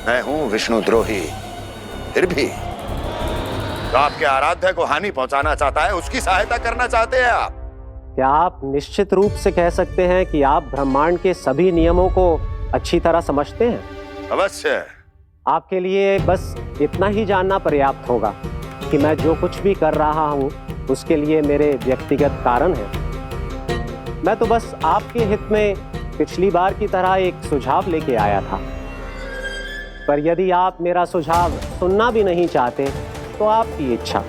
मैं हूं विष्णुद्रोही, फिर भी तो आपके आराध्य को हानि पहुंचाना चाहता है, उसकी सहायता करना चाहते हैं आप। क्या आप निश्चित रूप से कह सकते हैं कि आप ब्रह्मांड के सभी नियमों को अच्छी तरह समझते हैं? अवश्य। आपके लिए बस इतना ही जानना पर्याप्त होगा कि मैं जो कुछ भी कर रहा हूं उसके लिए मेरे व्यक्तिगत कारण हैं। मैं तो बस आपके हित में पिछली बार की तरह एक सुझाव लेके आया था, पर यदि आप मेरा सुझाव सुनना भी नहीं चाहते तो आपकी इच्छा।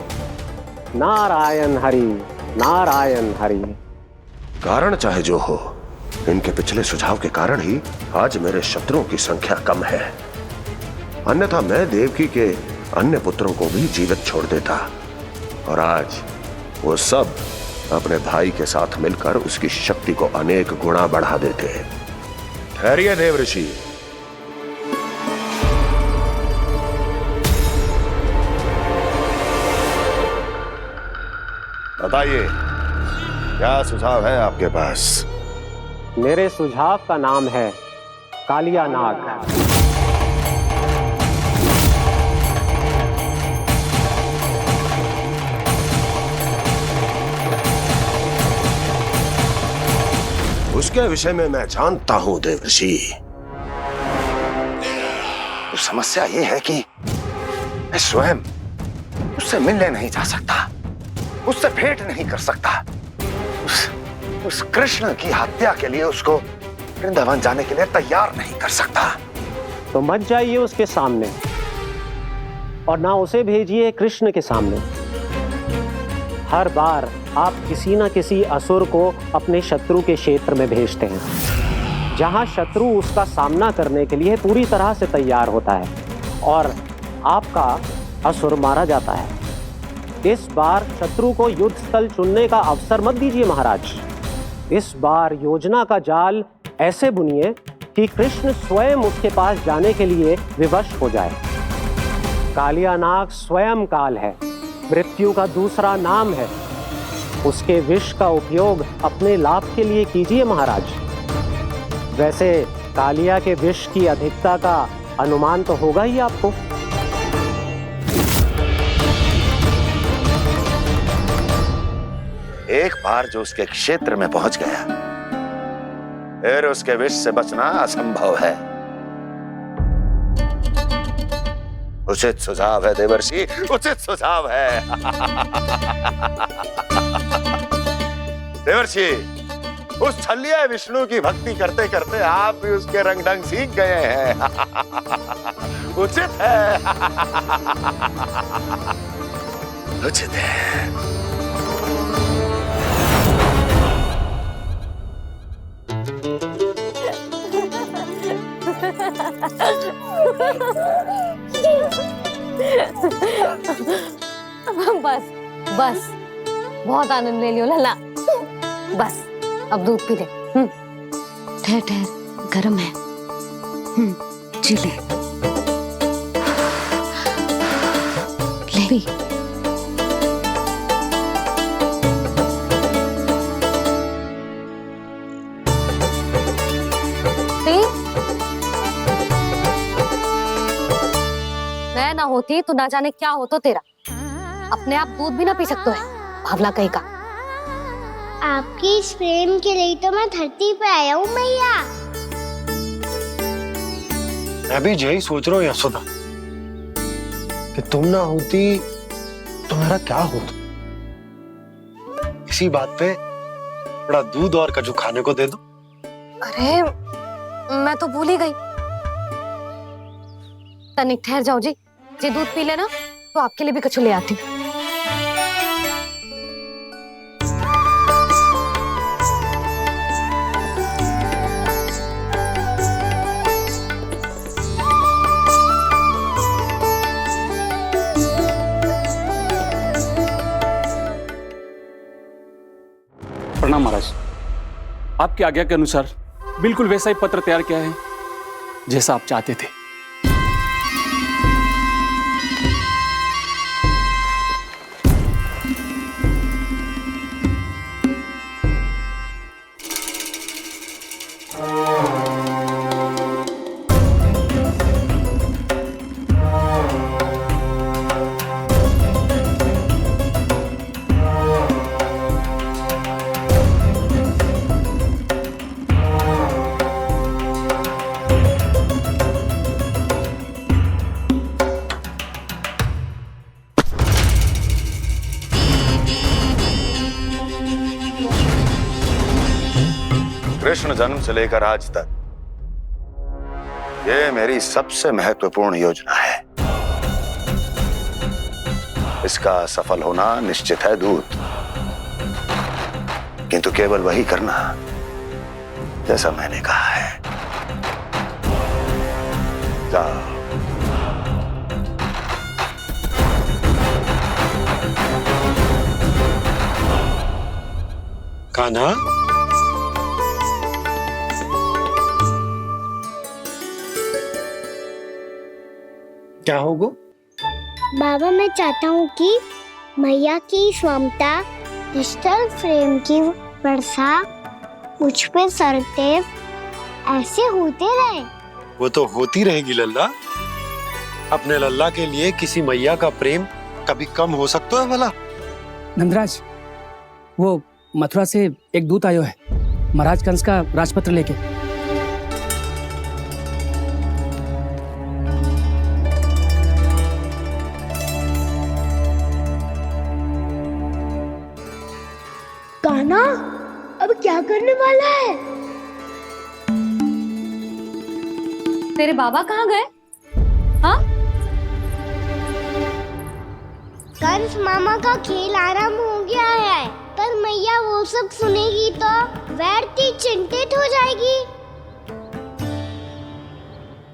नारायण हरि, नारायण हरि। कारण चाहे जो हो, इनके पिछले सुझाव के कारण ही आज मेरे शत्रुओं की संख्या कम है। अन्यथा मैं देवकी के अन्य पुत्रों को भी जीवित छोड़ देता, और आज वो सब अपने भाई के साथ मिलकर उसकी शक्ति को अनेक गुणा बढ़ा देते। ठहरिए देवऋषि। बताइए, क्या सुझाव है आपके पास? मेरे सुझाव का नाम है कालिया नाग। उसके विषय में मैं जानता हूं देवऋषि। तो समस्या यह है कि मैं स्वयं उससे मिलने नहीं जा सकता, उससे भेंट नहीं कर सकता। उस कृष्ण की हत्या के लिए उसको वृंदावन जाने के लिए तैयार नहीं कर सकता। तो मत जाइए उसके सामने, और ना उसे भेजिए कृष्ण के सामने। हर बार आप किसी न किसी असुर को अपने शत्रु के क्षेत्र में भेजते हैं, जहां शत्रु उसका सामना करने के लिए पूरी तरह से तैयार होता है और आपका असुर मारा जाता है। इस बार शत्रु को युद्ध स्थल चुनने का अवसर मत दीजिए महाराज। इस बार योजना का जाल ऐसे बुनिए कि कृष्ण स्वयं उसके पास जाने के लिए विवश हो जाए। कालिया नाग स्वयं काल है, मृत्यु का दूसरा नाम है। उसके विष का उपयोग अपने लाभ के लिए कीजिए महाराज। वैसे कालिया के विष की अधिकता का अनुमान तो होगा ही आपको। एक बार जो उसके क्षेत्र में पहुंच गया, फिर उसके विष से बचना असंभव है। उचित सुझाव है देवर्षि, उचित सुझाव है। देवर्षि, उस छलिया विष्णु की भक्ति करते करते आप भी उसके रंग ढंग सीख गए हैं। उचित है, उचित है। बस बस, बहुत आनंद ले लियो लल्ला। बस अब दूध पी ले। ठहर ठहर, गर्म है। जी ले। ले भी। मैं ना होती तो ना जाने क्या होता तेरा। अपने आप दूध भी ना पी सकते है, भावला कहीं का। आपकी इस प्रेम के लिए तो मैं धरती पे आया हूँ मैया। मैं भी यही सोच रहा हूँ यशोदा, कि तुम ना होती तो मेरा क्या होता। इसी बात पे थोड़ा दूध और कजू खाने को दे दो। अरे मैं तो भूल ही गई। तनिक ठहर जाओ जी दूध पी लेना तो आपके लिए भी कछु ले आती। प्रणाम महाराज। आपकी आज्ञा के अनुसार बिल्कुल वैसा ही पत्र तैयार किया है जैसा आप चाहते थे। जन्म से लेकर आज तक ये मेरी सबसे महत्वपूर्ण योजना है। इसका सफल होना निश्चित है दूत, किंतु केवल वही करना जैसा मैंने कहा है। जाओ। कान्हा, क्या होगा? बाबा, मैं चाहता हूँ कि मैया की स्वमता क्रिस्टल फ्रेम की वर्षा मुझ पे सरते ऐसे होते रहे। वो तो होती रहेगी लल्ला। अपने लल्ला के लिए किसी मैया का प्रेम कभी कम हो सकता है भला? नंदराज, वो मथुरा से एक दूत आयो है महाराज कंस का राजपत्र लेके। कान्हा, अब क्या करने वाला है? तेरे बाबा कहाँ गए? हाँ? कंस मामा का खेल आरंभ हो गया है, पर मैया वो सब सुनेगी तो व्यर्थी चिंतित हो जाएगी।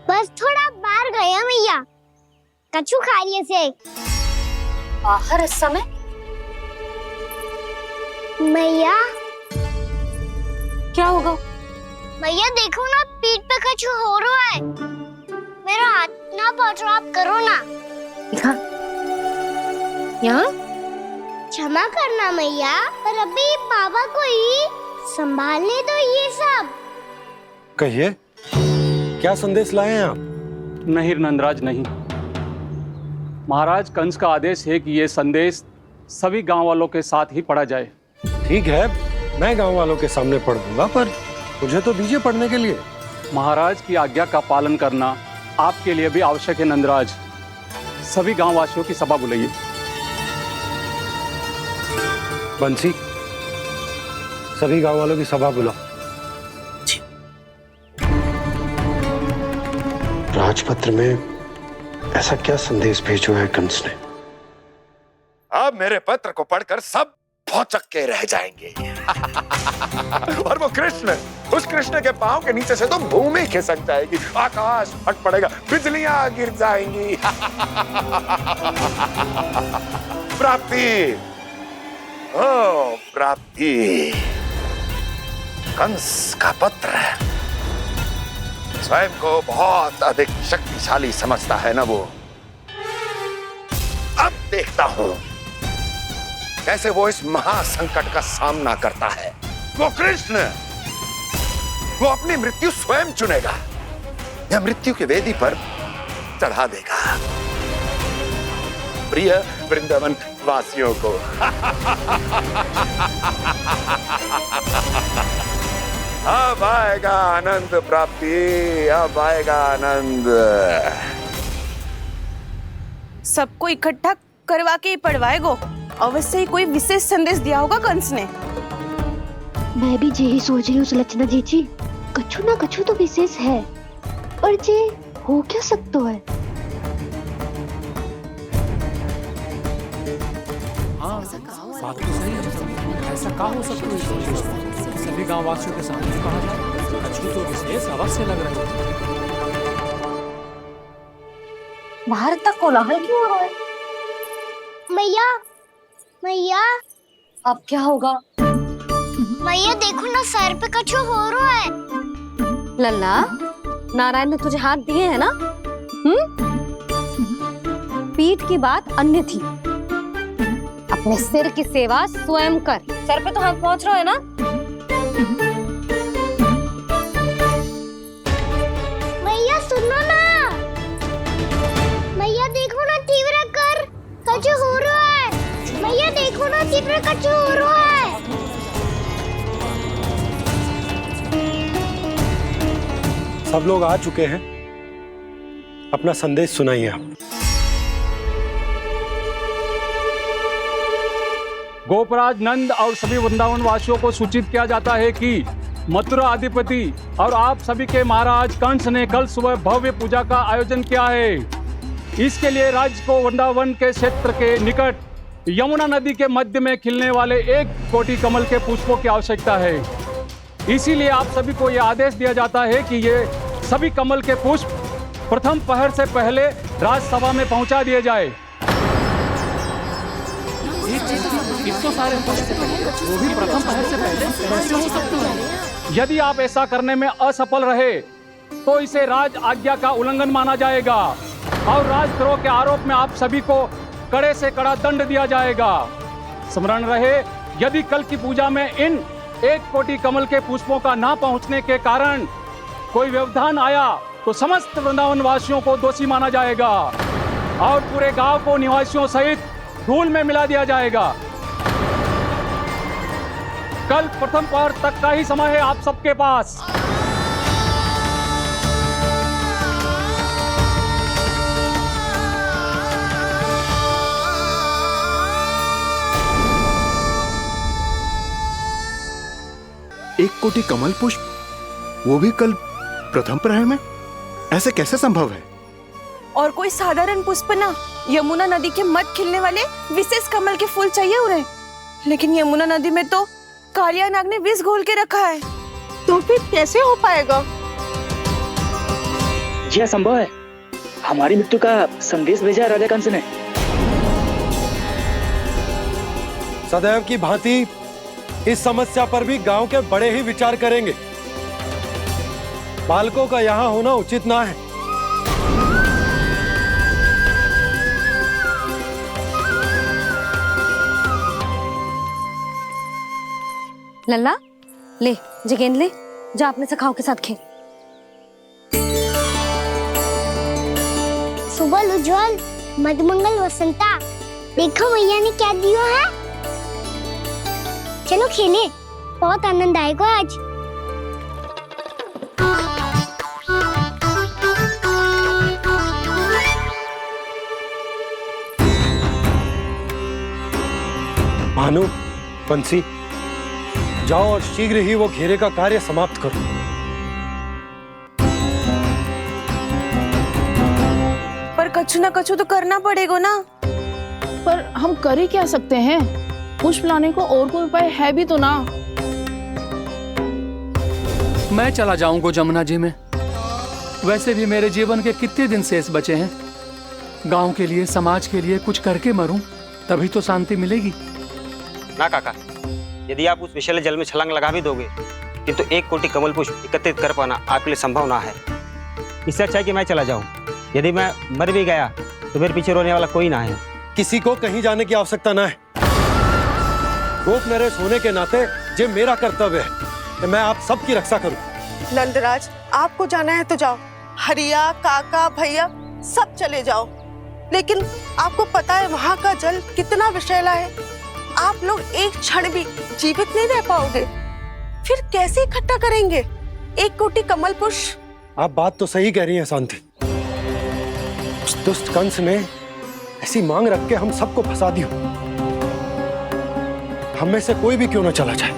बस थोड़ा बाहर गया मैया, कछु खा लिए से। बाहर इस समय? मैया, क्या होगा? मैया देखो ना, पीठ पे कछु हो रहा है। मेरा हाथ ना पहुंचो, आप करो ना। दिखा। यहाँ? क्षमा करना मैया, पर अभी बाबा को ही संभालने दो ये सब। कहिए, क्या संदेश लाए हैं आप? नहीं नंदराज, नहीं। महाराज कंस का आदेश है कि यह संदेश सभी गांव वालों के साथ ही पढ़ा जाए। ठीक है, मैं गांव वालों के सामने पढ़ दूंगा, पर मुझे तो दीजिए पढ़ने के लिए। महाराज की आज्ञा का पालन करना आपके लिए भी आवश्यक है नंदराज। सभी गांव वासियों की सभा बुलाइए। बंसी, सभी गांव वालों की सभा बुलाओ। राजपत्र में ऐसा क्या संदेश भेजो है कंस ने? अब मेरे पत्र को पढ़कर सब भौचक के रह जाएंगे। और वो कृष्ण, उस कृष्ण के पांव के नीचे से तो भूमि खिसक जाएगी, आकाश फट पड़ेगा, बिजलियां गिर जाएंगी। प्राप्ति, ओ प्राप्ति, कंस का पत्र। स्वयं को बहुत अधिक शक्तिशाली समझता है ना वो। अब देखता हूं कैसे वो इस महासंकट का सामना करता है। वो कृष्ण, वो अपनी मृत्यु स्वयं चुनेगा या मृत्यु की वेदी पर चढ़ा देगा प्रिय वृंदावन वासियों को। अब आएगा आनंद प्राप्ति, अब आएगा आनंद। सबको इकट्ठा करवा के ही पढ़वाएगो। अवश्य ही कोई विशेष संदेश दिया होगा कंस ने। मैं भी यही सोच रही हूँ सुलक्षणा जीजी, कछु ना कछु तो विशेष है, पर जे हो क्या सकता है? हाँ, बात तो सही है। ऐसा क्या हो सकता है? सभी गांव वासियों के सामने कहा जाए, कछु तो विशेष अवश्य लग रहा है। बाहर तक कोलाहल क्यों हो रहा है? मैया, मैया, अब क्या होगा? मैया देखो ना, सर पे कछु हो रहा है। लल्ला, नारायण ने तुझे हाथ दिए हैं ना? पीठ की बात अन्य थी। अपने सिर की सेवा स्वयं कर। सर पे तो हाथ पहुंच रहा है ना? मैया सुनो ना, मैया देखो ना, तीव्र कर कछु हो रहा है। मैया देखो ना, तीव्र कछु हो रहा है। सब लोग आ चुके हैं, अपना संदेश सुनाइए आप। गोपराज नंद और सभी वृंदावन वासियों को सूचित किया जाता है कि मथुरा अधिपति और आप सभी के महाराज कंस ने कल सुबह भव्य पूजा का आयोजन किया है। इसके लिए राज्य को वृंदावन के क्षेत्र के निकट यमुना नदी के मध्य में खिलने वाले 1 कोटि कमल के पुष्पों की आवश्यकता है। इसीलिए आप सभी को यह आदेश दिया जाता है कि ये सभी कमल के पुष्प प्रथम पहर से पहले राजसभा में पहुंचा दिए जाए। इतने सारे वो भी प्रथम पहर से पहले कैसे हो सकते हैं? यदि आप ऐसा करने में असफल रहे तो इसे राज आज्ञा का उल्लंघन माना जाएगा और राजद्रोह के आरोप में आप सभी को कड़े से कड़ा दंड दिया जाएगा। स्मरण रहे, यदि कल की पूजा में इन 1 कोटि कमल के पुष्पों का ना पहुंचने के कारण कोई व्यवधान आया तो समस्त वृंदावन वासियों को दोषी माना जाएगा और पूरे गांव को निवासियों सहित धूल में मिला दिया जाएगा। कल प्रथम पहर तक का ही समय है आप सबके पास। एक कोटि कमल पुष्प, वो भी कल प्रथम प्रहर में? ऐसे कैसे संभव है? और कोई साधारण पुष्प ना, यमुना नदी के मध्य खिलने वाले विशेष कमल के फूल चाहिए उन्हें। लेकिन यमुना नदी में तो कालिया नाग ने विष घोल के रखा है, तो फिर कैसे हो पाएगा? यह संभव है। हमारी मृत्यु का संदेश भेजा राजा कंस ने। सदैव की भांति इस समस्या पर भी गांव के बड़े ही विचार करेंगे। बालकों का यहाँ होना उचित ना है। लल्ला ले, जे गेंद ले, जा अपने सखाओं के साथ खेल। सुबह उज्जवल, मधुमंगल वसंता, देखो भैया ने क्या दिया है। चलो खेलें, बहुत आनंद आएगा आज। भानु, बंसी, जाओ और शीघ्र ही वो घेरे का कार्य समाप्त करो। पर कछु ना कछु तो करना पड़ेगा ना। पर हम कर ही क्या सकते हैं? पुष्प लाने को और कोई उपाय है भी तो ना। मैं चला जाऊंगा जमुना जी में। वैसे भी मेरे जीवन के कितने दिन शेष बचे हैं। गांव के लिए, समाज के लिए कुछ करके मरूं, तभी तो शांति मिलेगी। ना काका, यदि आप उस विषैले जल में छलांग लगा भी दोगे, किंतु 1 कोटि कमल पुष्प एकत्रित कर पाना आपके लिए संभव ना है। इससे अच्छा है कि मैं चला जाऊं। यदि मैं मर भी गया तो मेरे पीछे रोने वाला कोई ना है। किसी को कहीं जाने की आवश्यकता ना है। गोप नरेश होने के नाते ये मेरा कर्तव्य है कि मैं आप सबकी रक्षा करूं। नंदराज, आपको जाना है तो जाओ। हरिया, काका, भैया सब चले जाओ। लेकिन आपको पता है वहाँ का जल कितना विषैला है। आप लोग एक क्षण भी जीवित नहीं रह पाओगे। फिर कैसे इकट्ठा करेंगे 1 कोटि कमल पुष्प? आप बात तो सही कह रही हैं शांति। उस दुष्ट कंस ने ऐसी मांग रख के हम सबको फंसा दिया। हम में से कोई भी क्यों न चला जाए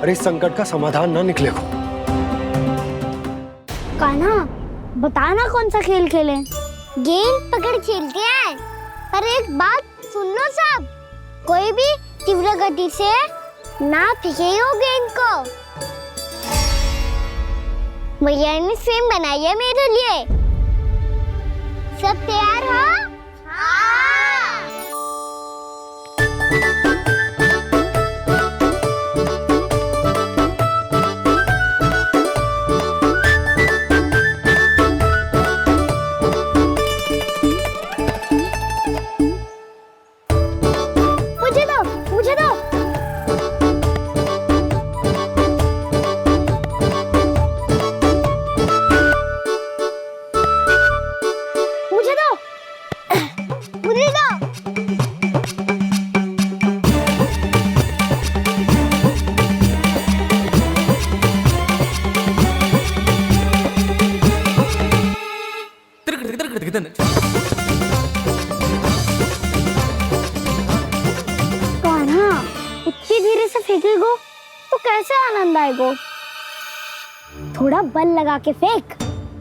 और इस संकट का समाधान ना निकले को। कान्हा, बताना कौन सा खेल खेलें? गेंद पकड़ खेलते हैं। पर एक बात सुन लो सब, कोई भी तीव्र गति से ना फेंकेगा गेंद को। भैया ने फ्रेम बनाई है मेरे लिए। सब तैयार हो? हाँ। मुझे दो, मुझे दो। मुझे दो, मुझे दो। कान्हा, इतनी धीरे से फेंकेगो तो कैसे आनंद आएगा? थोड़ा बल लगा के फेंक।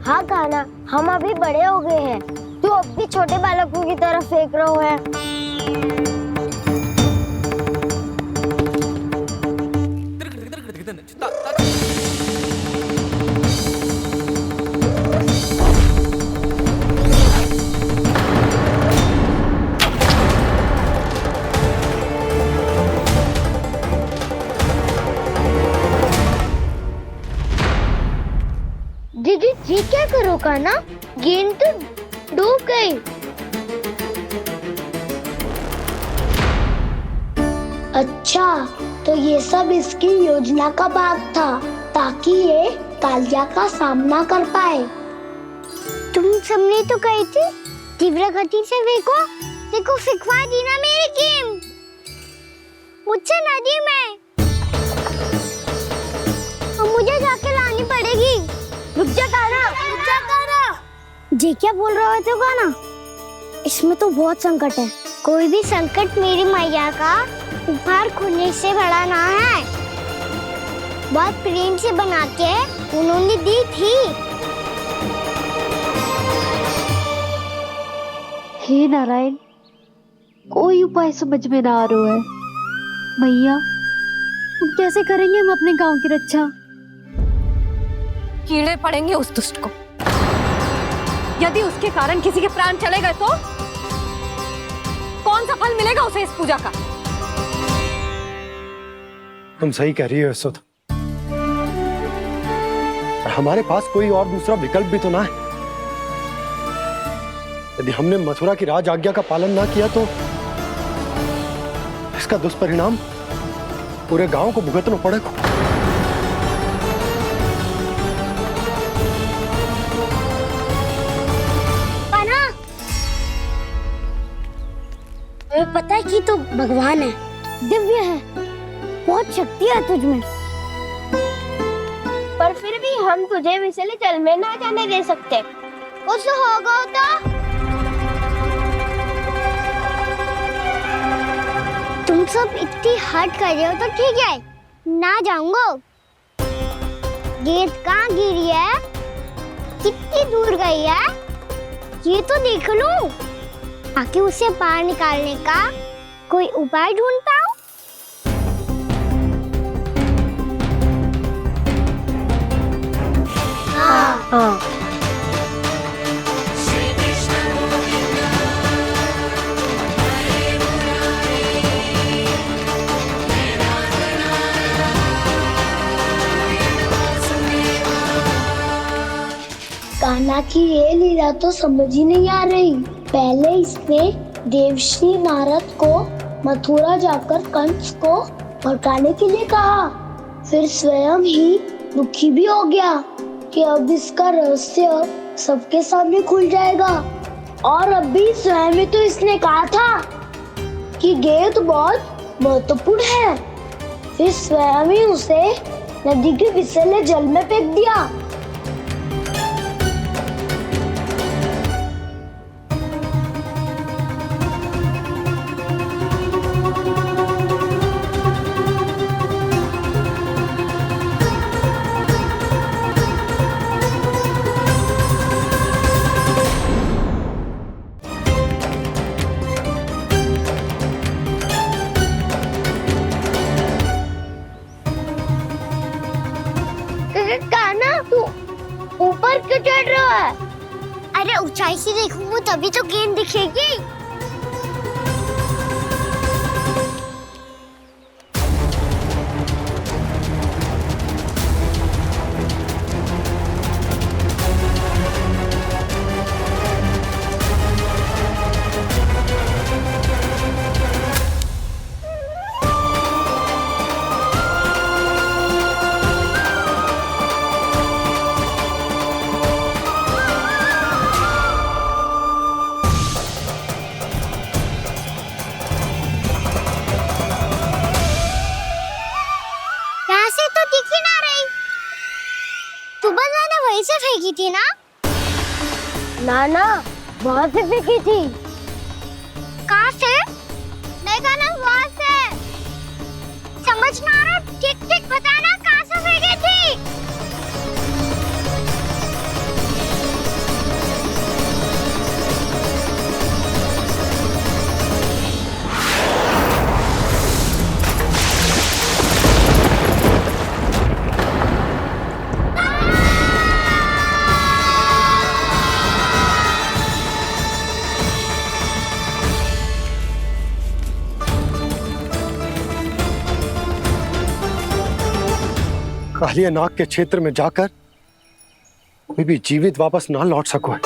हाँ कान्हा, हम अभी बड़े हो गए हैं, तू अब भी छोटे बालकों की तरह फेंक रहा है। दीदी जी क्या करो कान्हा? गेंद तो डूब गई। अच्छा, तो ये सब इसकी योजना का भाग था ताकि ये कालिया का सामना कर पाए। तुम सबने तो कही थी तीव्र गति से फेंको, देखो फिकवा दी ना मेरी गेम। मुझसे नदी में तो मुझे जाके लानी पड़ेगी। रुक जा कान्हा, रुक जा कान्हा। जी क्या बोल रहे थे कान्हा? इसमें तो बहुत संकट है। कोई भी संकट मेरी मैया का उपहार खोने से बड़ा ना है। बहुत प्रेम से बना के उन्होंने दी थी। हे नारायण, कोई उपाय समझ में ना आ रहा है। मैया, हम कैसे करेंगे हम अपने गांव की रक्षा? कीड़े पड़ेंगे उस दुष्ट को। यदि उसके कारण किसी के प्राण चले गए तो कौन सा फल मिलेगा उसे इस पूजा का? तुम सही कह रही हो यशोदा। और हमारे पास कोई और दूसरा विकल्प भी तो ना है। यदि हमने मथुरा की राज आज्ञा का पालन ना किया तो इसका दुष्परिणाम पूरे गांव को भुगतना पड़ेगा। तुम्हें पता है कि तो भगवान है, दिव्य है, बहुत शक्ति है तुझमें। पर फिर भी हम तुझे विषैले जल में ना जाने दे सकते। कुछ होगा तो तुम सब इतनी हट कर रहे हो तो ठीक है, ना जाऊंगा। गेंद कहाँ गिरी है, कितनी दूर गई है, ये तो देख लूं, ताकि उसे बाहर निकालने का कोई उपाय ढूंढ पाऊं। हाँ। कान्हा की ये लीला तो समझ ही नहीं आ रही। पहले इसने देवश्री नारद को मथुरा जाकर कंस को भड़काने के लिए कहा, फिर स्वयं ही दुखी भी हो गया कि अब इसका रहस्य सबके सामने खुल जाएगा। और अभी स्वयं ही तो इसने कहा था कि गेंद बहुत महत्वपूर्ण है, फिर स्वयं ही उसे नदी के विषैले जल में फेंक दिया। कान्हा, तू ऊपर क्यों चढ़ रहा है? अरे ऊंचाई से देखूंगा तभी तो गेंद दिखेगी। से फेंकी थी ना? ना, वहाँ से फेंकी थी। कहाँ से? नहीं, वहाँ से। समझ ना आ रहा, ठीक बता। रह गई थी। कालिया नाग के क्षेत्र में जाकर कोई भी जीवित वापस ना लौट सको।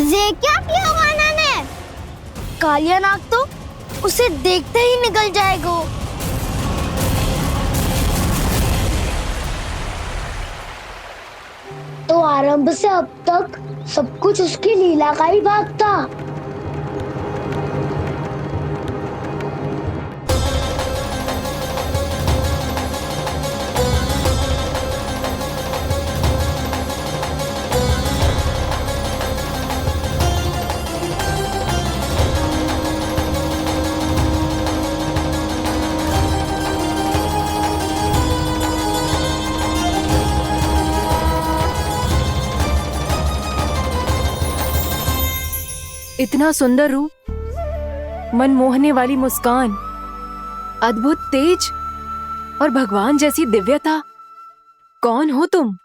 ये क्या किया वाना ने? कालिया नाग तो उसे देखते ही निकल जाएगा। तो आरंभ से अब तक सब कुछ उसकी लीला का ही भाग था। इतना सुंदर रूप, मन मोहने वाली मुस्कान, अद्भुत तेज और भगवान जैसी दिव्यता। कौन हो तुम?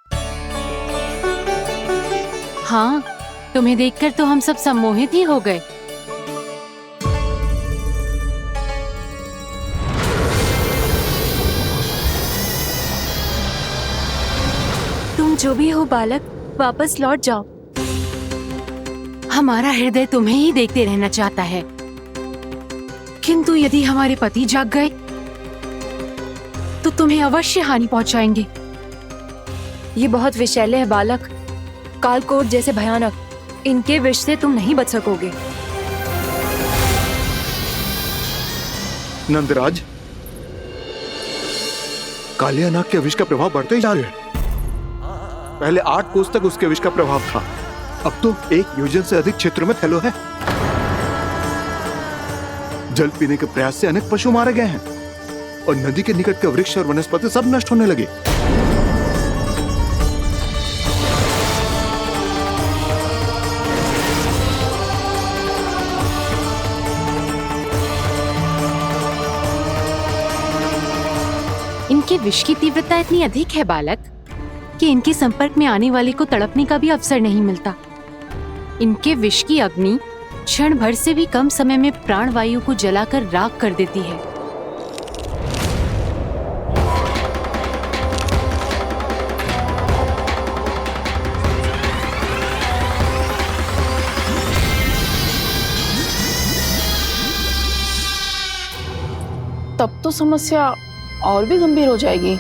हाँ, तुम्हें देखकर तो हम सब सम्मोहित ही हो गए। तुम जो भी हो बालक, वापस लौट जाओ। हमारा हृदय तुम्हें ही देखते रहना चाहता है, किंतु यदि हमारे पति जाग गए तो तुम्हें अवश्य हानि पहुंचाएंगे। ये बहुत विषैले है बालक, कालकोट जैसे भयानक। इनके विष से तुम नहीं बच सकोगे। नंदराज, कालिया नाग के विष का प्रभाव बढ़ते ही जा रहा है। पहले 8 कोस तक उसके विष का प्रभाव था, अब तो 1 योजन से अधिक क्षेत्र में फैलो है। जल पीने के प्रयास से अनेक पशु मारे गए हैं और नदी के निकट के वृक्ष और वनस्पति सब नष्ट होने लगे। इनके विष की तीव्रता इतनी अधिक है बालक कि इनके संपर्क में आने वाले को तड़पने का भी अवसर नहीं मिलता। इनके विष की अग्नि क्षण भर से भी कम समय में प्राणवायु को जलाकर राख कर देती है। तब तो समस्या और भी गंभीर हो जाएगी।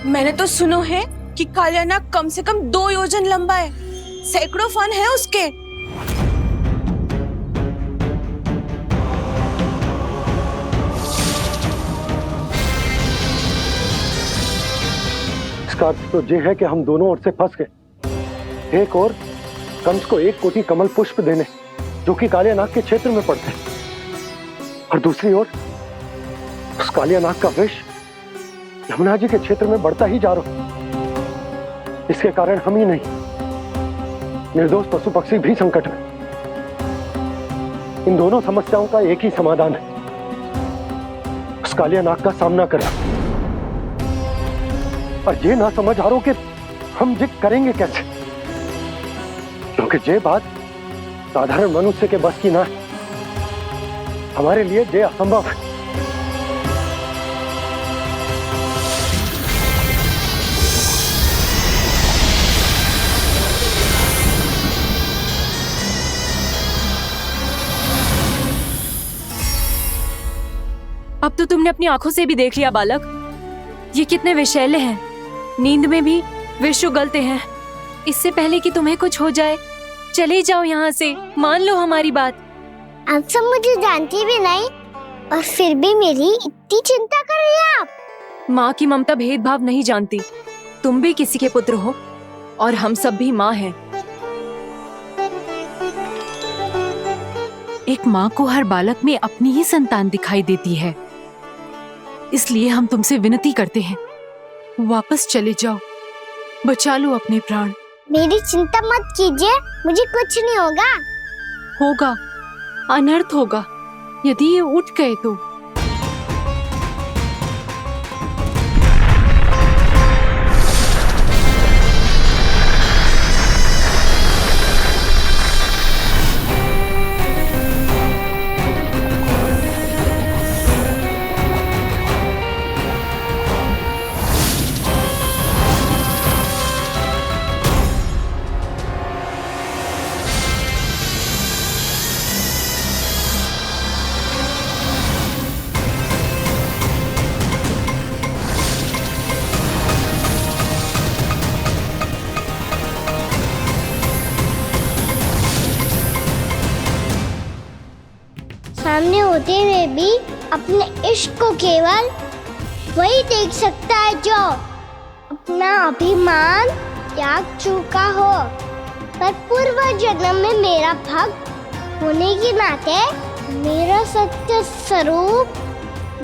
मैंने तो सुनो है कि कालिया नाग कम से कम 2 योजन लंबा है, सैकड़ों फन है उसके। इसका अर्थ तो ये है कि हम दोनों ओर से फंस गए। एक और कंस को 1 कोटि कमल पुष्प देने जो कि कालिया नाग के क्षेत्र में पड़ते हैं, और दूसरी ओर उस कालिया नाग का विष यमुना जी के क्षेत्र में बढ़ता ही जा रहा। इसके कारण हम ही नहीं, निर्दोष पशु पक्षी भी संकट में। इन दोनों समस्याओं का एक ही समाधान है, उस कालिया नाग का सामना करें। और ये ना समझ आ रहा कि हम ये करेंगे कैसे, क्योंकि ये बात साधारण मनुष्य के बस की ना है। हमारे लिए ये असंभव है। अब तो तुमने अपनी आंखों से भी देख लिया बालक, ये कितने विषैले हैं। नींद में भी विष उगलते हैं। इससे पहले कि तुम्हें कुछ हो जाए, चले जाओ यहाँ से, मान लो हमारी बात। आप सब मुझे जानती भी नहीं और फिर भी मेरी इतनी चिंता कर रही हैं आप। माँ की ममता भेदभाव नहीं जानती। तुम भी किसी के पुत्र हो और हम सब भी माँ हैं। एक माँ को हर बालक में अपनी ही संतान दिखाई देती है, इसलिए हम तुमसे विनती करते हैं, वापस चले जाओ, बचा लो अपने प्राण। मेरी चिंता मत कीजिए, मुझे कुछ नहीं होगा। होगा, अनर्थ होगा यदि ये उठ गए तो। सामने होते हुए भी अपने इश्क को केवल वही देख सकता है जो अपना अभिमान त्याग चुका हो। पर पूर्व जन्म में मेरा भक्त होने के नाते मेरा सत्य स्वरूप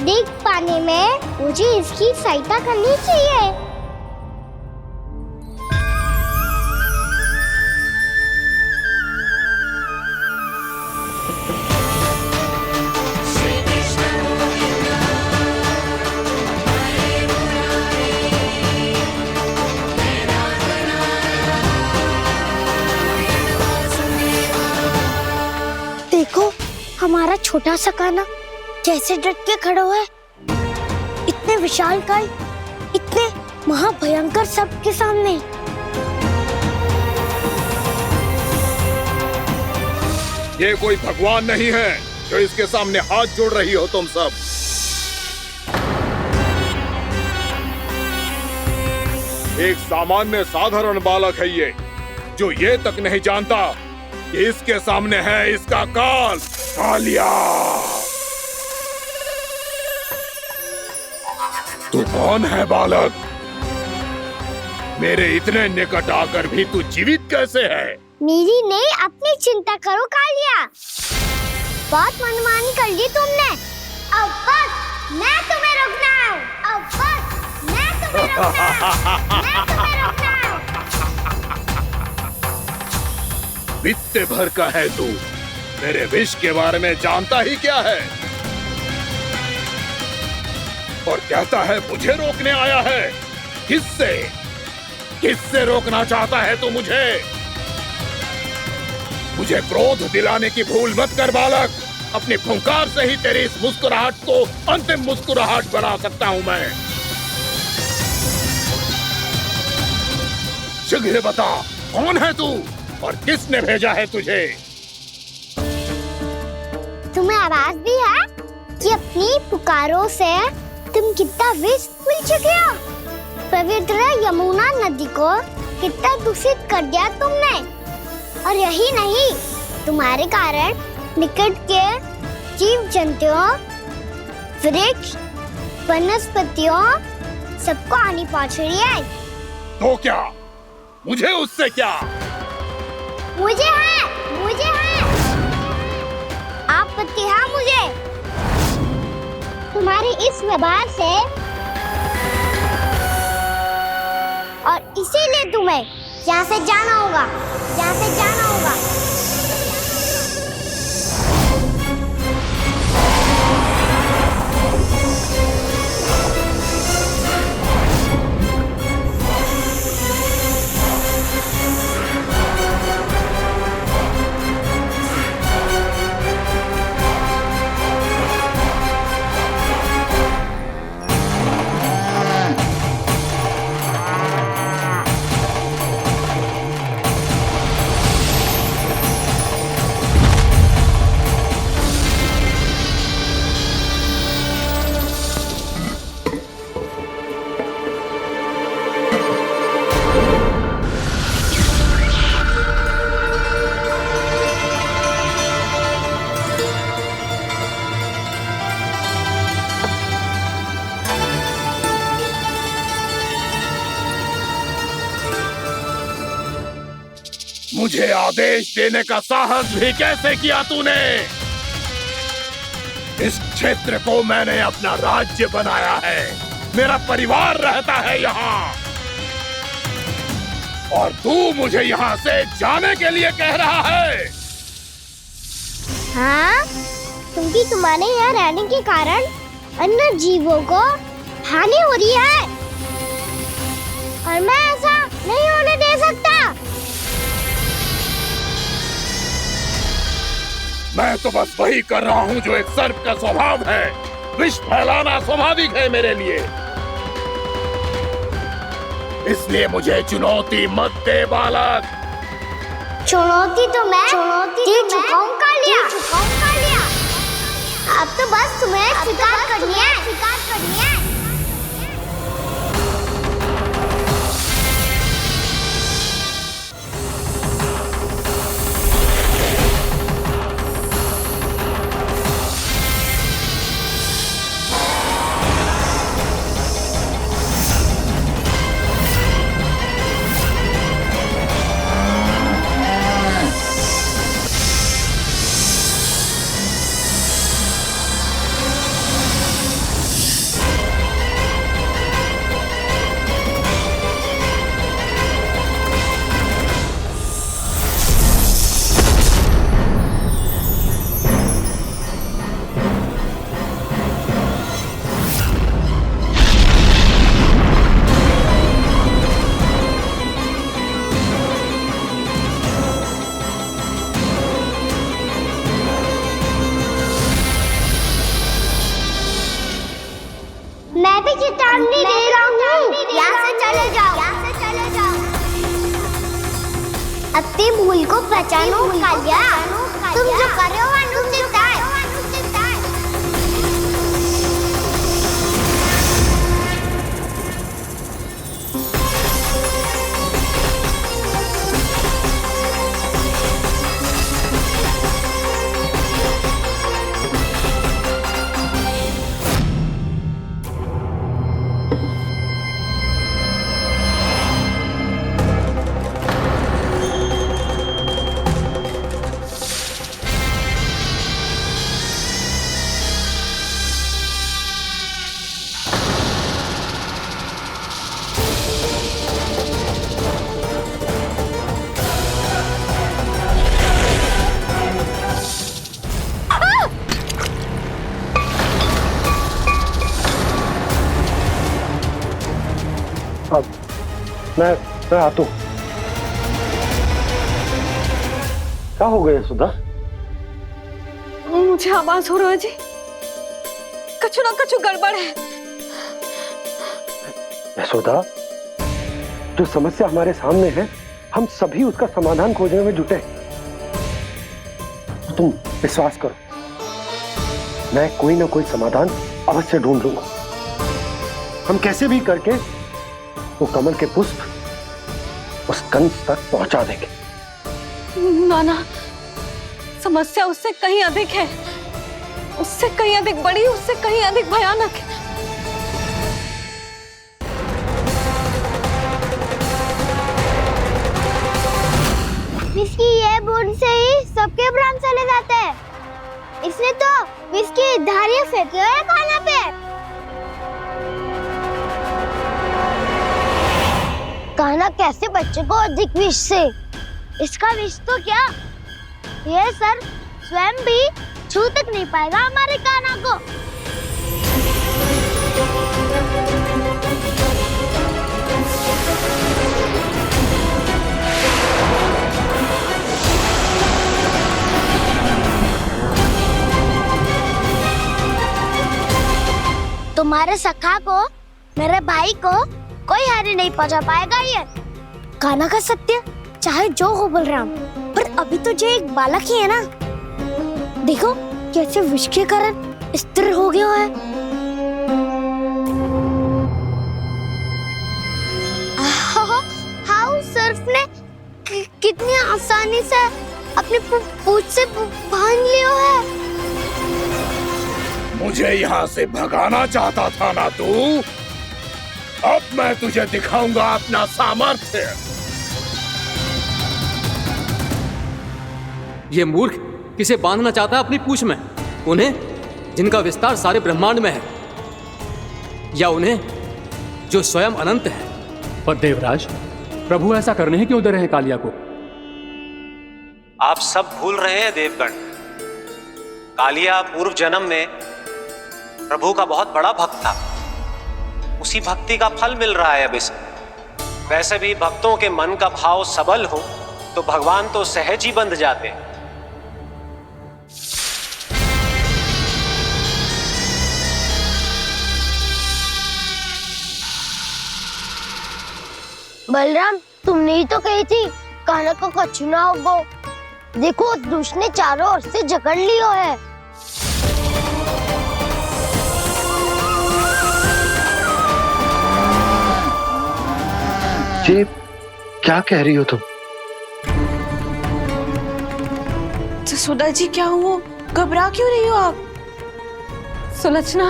देख पाने में मुझे इसकी सहायता करनी चाहिए। देखो हमारा छोटा सा कान्हा कैसे डट के खड़ा हुआ है, इतने विशालकाय, इतने महाभयंकर सबके सामने। ये कोई भगवान नहीं है जो इसके सामने हाथ जोड़ रही हो तुम सब। एक सामान्य साधारण बालक है ये, जो ये तक नहीं जानता कि इसके सामने है इसका काल, कालिया। तू कौन है बालक? मेरे इतने निकट आकर भी तू जीवित कैसे है? मेरी नहीं, अपनी चिंता करो कालिया। बहुत मनमानी कर ली तुमने। अब बस मैं तुम्हें रोकना हूँ। अब बस मैं तुम्हें रोकना हूँ। मैं तुम्हें रोकना हूँ। बित्ते भर का है तू, मेरे विष के बारे में जानता ही क्या है? और कहता है मुझे रोकने आया है। किससे? किससे रोकना चाहता है तू मुझे? मुझे क्रोध दिलाने की भूल मत कर बालक। अपनी फुंकार से ही तेरी इस मुस्कुराहट को अंतिम मुस्कुराहट बना सकता हूं मैं। शीघ्र बता, कौन है तू और किसने भेजा है तुझे? तुम्हें आवाज भी है कि अपनी पुकारों से तुम कितना विष भूल चुके हो। पवित्र यमुना नदी को कितना दूषित कर दिया तुमने। और यही नहीं, तुम्हारे कारण निकट के जीव जंतुओं, वृक्ष, वनस्पतियों सबको हानि पहुंच रही है। तो क्या? मुझे उससे क्या? मुझे है, मुझे है। आपत्ति है मुझे तुम्हारे इस व्यवहार से, और इसीलिए तुम्हें यहाँ से जाना होगा, यहाँ से जाना होगा। मुझे आदेश देने का साहस भी कैसे किया तूने? इस क्षेत्र को मैंने अपना राज्य बनाया है, मेरा परिवार रहता है यहाँ, और तू मुझे यहाँ से जाने के लिए कह रहा है? हाँ, क्योंकि तुम्हारे यहाँ रहने के कारण अन्य जीवों को हानि हो रही है, और मैं ऐसा नहीं होने दे सकता। मैं तो बस वही कर रहा हूँ जो एक सर्प का स्वभाव है। विष फैलाना स्वाभाविक है मेरे लिए, इसलिए मुझे चुनौती मत दे बालक। चुनौती तो मैं दे चुका हूँ कालिया। अब तो बस तुम्हें स्वीकार करनी है। मैं भी चेतावनी दे रहा हूँ, यहाँ से चले जाओ। अपनी भूल को पहचानो कालिया, तुम जो कर रहे हो अनुचित है। अब मैं आता हूँ। क्या हो गया सुधा? मुझे आवाज हो रहा है जी, कछु ना कछु गड़बड़ है। यशोदा, जो समस्या हमारे सामने है, हम सभी उसका समाधान खोजने में जुटे। तो तुम विश्वास करो, मैं कोई ना कोई समाधान अवश्य ढूंढ लूंगा। हम कैसे भी करके वो कमल के पुष्प उस कंस तक पहुंचा देंगे। नाना, समस्या उससे कहीं अधिक है, उससे कहीं अधिक बड़ी, उससे कहीं अधिक भयानक है। इसकी ये बूंद से ही सबके प्राण चले जाते हैं, इसने तो विष की धारियां फेंकी है कान्हा पे। कान्हा कैसे बच्चे को अधिक विष से? इसका विष तो क्या, ये सर स्वयं भी छू तक नहीं पाएगा हमारे कान्हा को। तुम्हारे सखा को, मेरे भाई को कोई हानि नहीं पहुंचा पाएगा। ये कान्हा का सत्य चाहे जो हो बलराम, पर अभी तो जो एक बालक ही है ना। देखो कैसे विष के कारण स्थिर हो गया है। हाउ सर्फ ने कितनी आसानी से अपनी पूंछ से बांध लिया है। मुझे यहाँ से भगाना चाहता था ना तू? अब मैं तुझे दिखाऊंगा अपना सामर्थ्य। ये मूर्ख किसे बांधना चाहता है अपनी पूंछ में? उन्हें जिनका विस्तार सारे ब्रह्मांड में है, या उन्हें जो स्वयं अनंत है? पर देवराज, प्रभु ऐसा करने ही क्यों दे रहे हैं कालिया को? आप सब भूल रहे हैं देवगण, कालिया पूर्व जन्म में प्रभु का बहुत बड़ा भक्त था। उसी भक्ति का फल मिल रहा है अब इसे। वैसे भी भक्तों के मन का भाव सबल हो तो भगवान तो सहज ही बंध जाते। बलराम, तुमने ही तो कही थी कान्हा को कछु ना होगो। देखो दुष्ट ने चारों ओर से जकड़ लियो है। ये क्या कह रही हो तुम? जसोदा जी, क्या हुआ? घबरा क्यों रही हो आप? सुलक्षणा,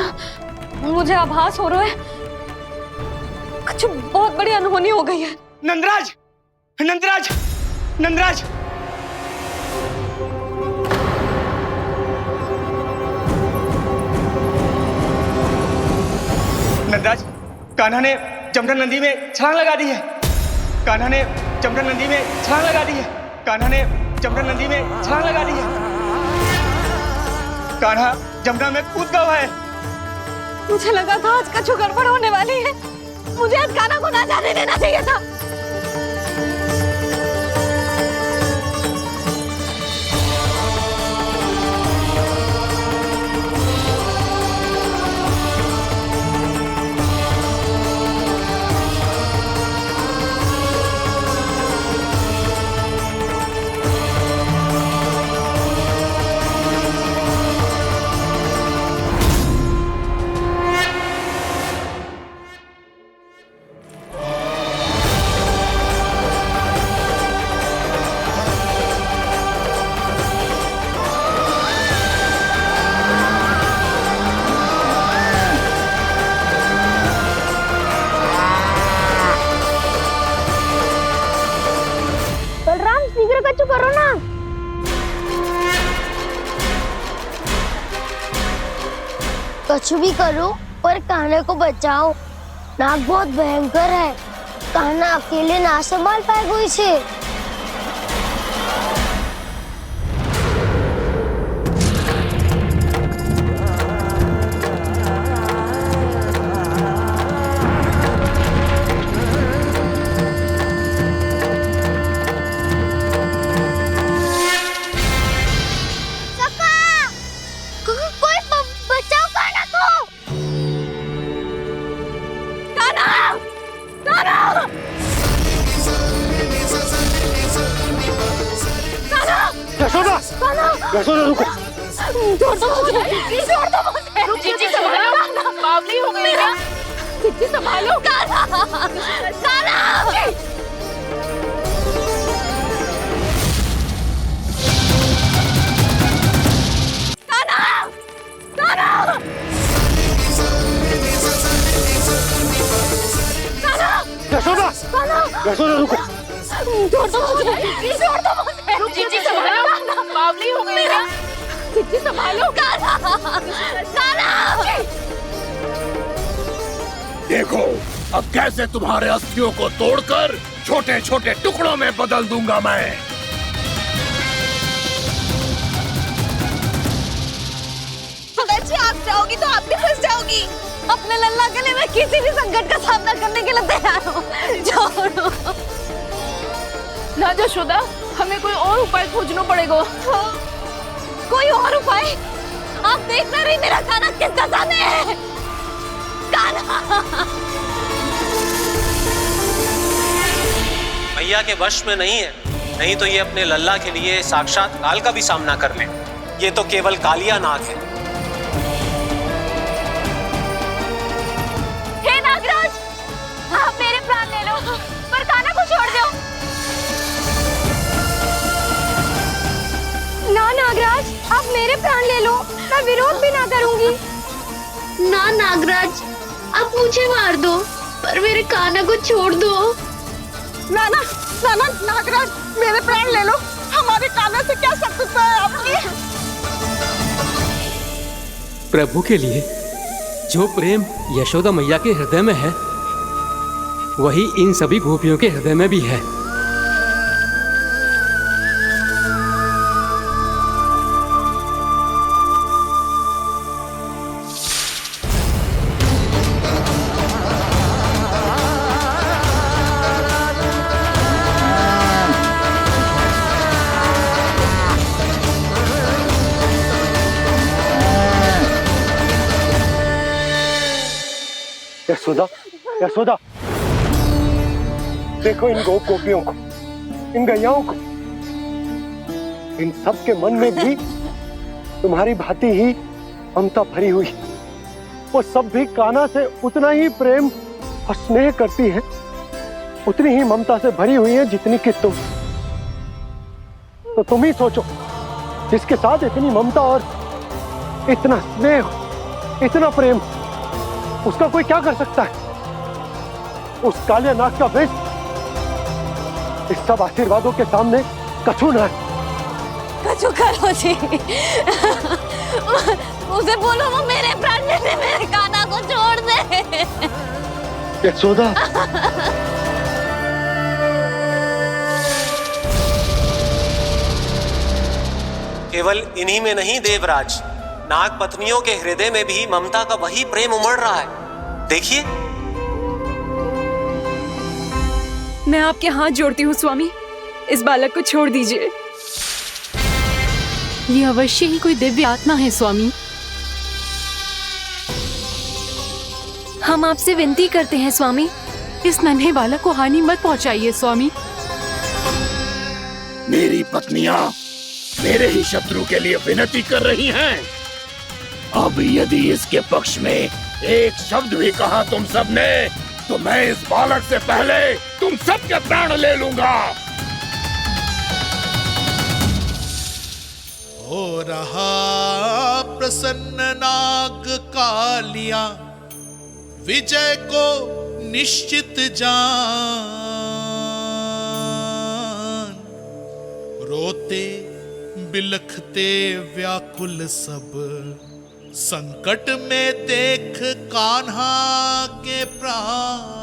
मुझे आभास हो रहा है कुछ बहुत बड़ी अनहोनी हो गई है। नंदराज, नंदराज, नंदराज! नंदराज, कान्हा ने जमुना नदी में छलांग लगा दी है। कान्हा ने जमुना नदी में छलांग लगा दी है। कान्हा ने जमुना नदी में छलांग लगा दी है। कान्हा जमुना में कूद गया है। मुझे लगा था आज कछु गड़बड़ होने वाली है। मुझे आज कान्हा को ना जाने देना चाहिए था। करो ना। कुछ भी करो पर कान्हा को बचाओ। नाग बहुत भयंकर है। कान्हा अकेले ना संभाल पाएगा इसे। यशोदा रुको। छोड़ दो मुझे, छोड़ दो मुझे। जीजी संभालो, बावली हो गई है। जीजी संभालो। कान्हा, कान्हा। यशोदा, यशोदा रुको। छोड़ दो मुझे, छोड़ दो मुझे। जीजी संभालो, बावली हो गई है। चिट्ठी संभालो। देखो अब कैसे तुम्हारे अस्थियों को तोड़कर छोटे छोटे टुकड़ों में बदल दूंगा मैं। सुदाची, आप जाओगी तो आप भी फंस जाओगी। अपने लल्ला के लिए मैं किसी भी संकट का सामना करने के लिए तैयार हूँ। छोड़ो ना यशोदा, हमें कोई और उपाय खोजना पड़ेगा। कोई और उपाय? आप देख ना रही मेरा काना किस दशा में है। काना मैया के वश में नहीं है, नहीं तो ये अपने लल्ला के लिए साक्षात काल का भी सामना कर ले। ये तो केवल कालिया नाग है। हे नागराज, आप मेरे प्राण ले लो पर काना को छोड़ दो। ना नागराज, आप मेरे प्राण ले लो, मैं विरोध भी ना करूंगी। ना नागराज, आप मुझे मार दो पर मेरे काना को छोड़ दो। ना ना ना ना नागराज, मेरे प्राण ले लो, हमारे काना से क्या शत्रुता है आपकी? प्रभु के लिए जो प्रेम यशोदा मैया के हृदय में है, वही इन सभी गोपियों के हृदय में भी है। यशोदा, यशोदा, देखो इन गोपियों को, इन गैयाओं को, इन सब के मन में भी तुम्हारी भांति ही ममता भरी हुई। वो सब भी कान्हा से उतना ही प्रेम और स्नेह करती है, उतनी ही ममता से भरी हुई है जितनी कि तुम। तो तुम ही सोचो, जिसके साथ इतनी ममता और इतना स्नेह, इतना प्रेम, उसका कोई क्या कर सकता है? उस काले नाग का वेश इस सब आशीर्वादों के सामने कछु न है। कछु करो जी। उसे बोलो वो मेरे प्राण ले ले, मेरे काना को छोड़ दे। यशोदा, केवल इन्हीं में नहीं देवराज, नाग पत्नियों के हृदय में भी ममता का वही प्रेम उमड़ रहा है। देखिए। मैं आपके हाथ जोड़ती हूँ स्वामी, इस बालक को छोड़ दीजिए। ये अवश्य ही कोई दिव्य आत्मा है स्वामी। हम आपसे विनती करते हैं स्वामी, इस नन्हे बालक को हानि मत पहुंचाइए स्वामी। मेरी पत्नियां मेरे ही शत्रु के लिए विनती कर रही हैं। अब यदि इसके पक्ष में एक शब्द भी कहा तुम सबने, तो मैं इस बालक से पहले तुम सबके प्राण ले लूंगा। हो रहा प्रसन्न नाग कालिया, विजय को निश्चित जान। रोते बिलखते व्याकुल सब, संकट में देख कान्हा के प्राण।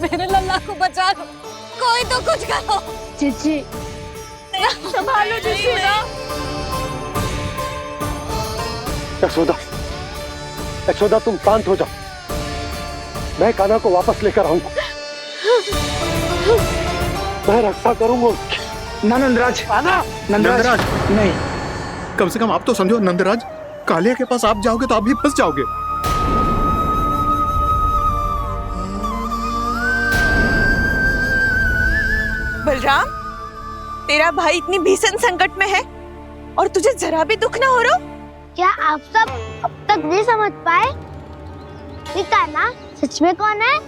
मेरे लल्ला को बचा लो, कोई तो कुछ करो। जीजी, संभालो जीजी। यशोदा, यशोदा तुम शांत हो जाओ, मैं कान्हा को वापस लेकर आऊंगा, मैं रक्षा करूंगा उसकी। ना नंदराज, नंदराज नहीं, कम से कम आप तो समझो नंदराज, कालिया के पास आप जाओगे तो आप भी फंस जाओगे। बलराम, तेरा भाई इतनी भीषण संकट में है और तुझे जरा भी दुख ना हो रहा? क्या आप सब अब तक नहीं समझ पाए कि कान्हा सच में कौन है?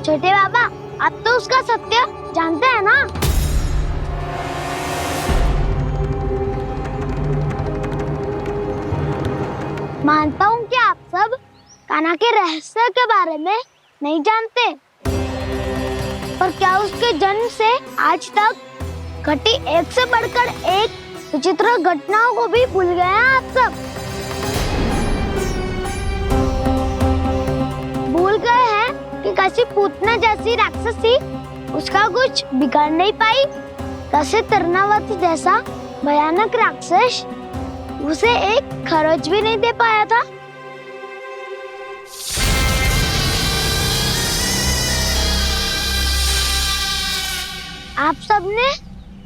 छोटे बाबा, आप तो उसका सत्य जानते हैं ना? मानता हूँ कि आप सब कान्हा के रहस्य के बारे में नहीं जानते, पर क्या उसके जन्म से आज तक घटी एक से बढ़कर एक विचित्र घटनाओं को भी भूल गए हैं आप सब? भूल गए हैं कि कैसी पूतना जैसी राक्षसी उसका कुछ बिगाड़ नहीं पाई, कैसे तरनावती जैसा भयानक राक्षस उसे एक खरोच भी नहीं दे पाया था। आप सबने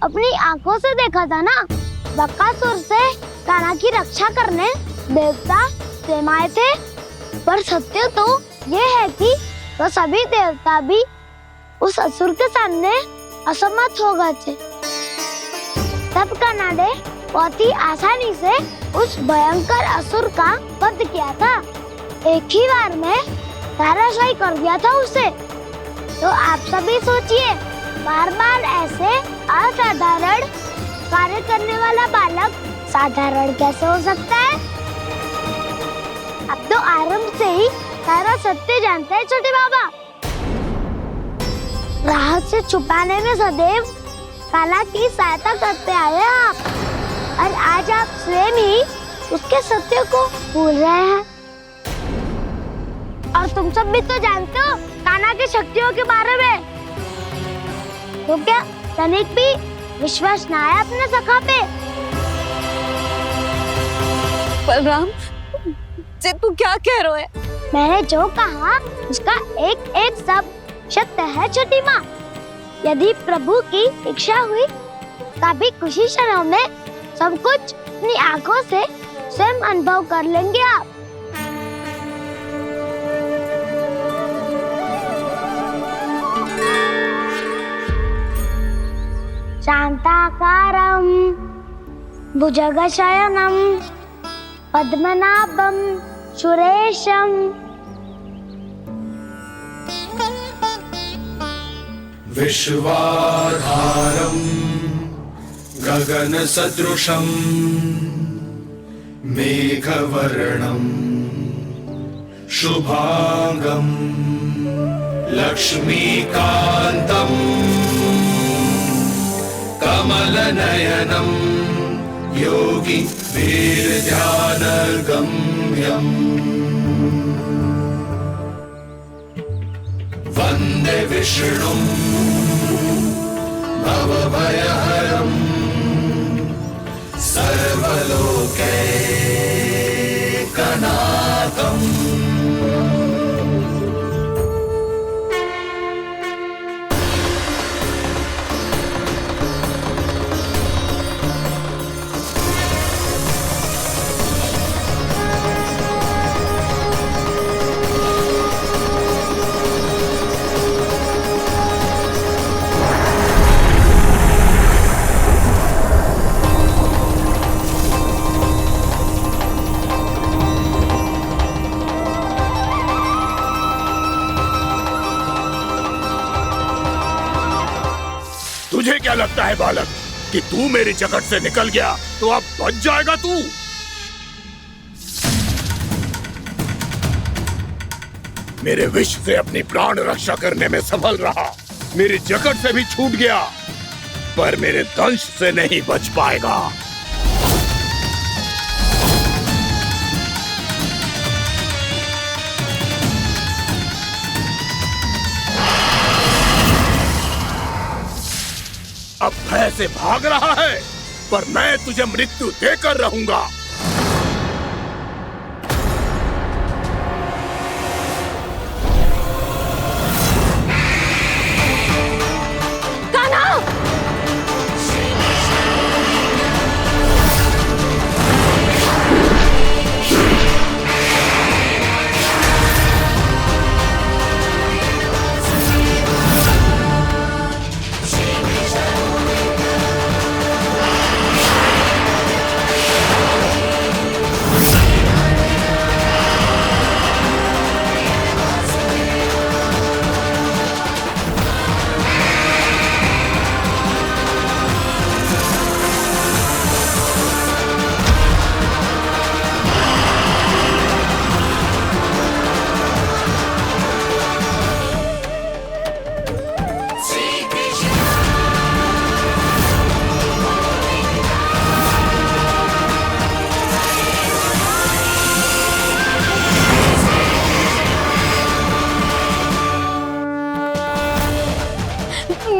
अपनी आंखों से देखा था ना, बकासुर से कान्हा की रक्षा करने देवता स्वयं आए थे, पर सत्य तो ये है कि वो सभी देवता भी उस असुर के सामने असमर्थ हो गए थे। तब कान्हा ने बहुत ही आसानी से उस भयंकर असुर का वध किया था, एक ही बार में धराशायी कर दिया था उसे। तो आप सभी सोचिए, बार बार ऐसे असाधारण कार्य करने वाला बालक साधारण कैसे हो सकता है? अब तो आरंभ से ही सारा सत्य जानते हैं छोटे बाबा। रहस्य छुपाने में सदैव कान्हा की सहायता करते आए हैं आप, और आज आप स्वयं ही उसके सत्य को भूल रहे हैं। और तुम सब भी तो जानते हो कान्हा की शक्तियों के बारे में, तो क्या तनिक भी विश्वास न आया अपने सखा पे? बलराम, तू क्या कह रहा है? मैंने जो कहा उसका एक एक शब्द सत्य है छोटी माँ। यदि प्रभु की इच्छा हुई तभी कुछ ही क्षणों में सब कुछ अपनी आंखों से स्वयं अनुभव कर लेंगे आप। शांताकारं भुजगशयनं पद्मनाभं सुरेशं विश्वाधारं गगनसदृशं मेघवर्णं शुभांगं लक्ष्मीकान्तं कमलनयनं योगी वीरध्यानगम्यं वन्दे विष्णुं भवभयहरं सर्वलोकैकनाथम्। तुझे क्या लगता है बालक कि तू मेरी जगत से निकल गया तो अब बच जाएगा तू? मेरे विष से अपनी प्राण रक्षा करने में सफल रहा, मेरी जगत से भी छूट गया, पर मेरे दंश से नहीं बच पाएगा। अब भय से भाग रहा है, पर मैं तुझे मृत्यु देकर रहूंगा।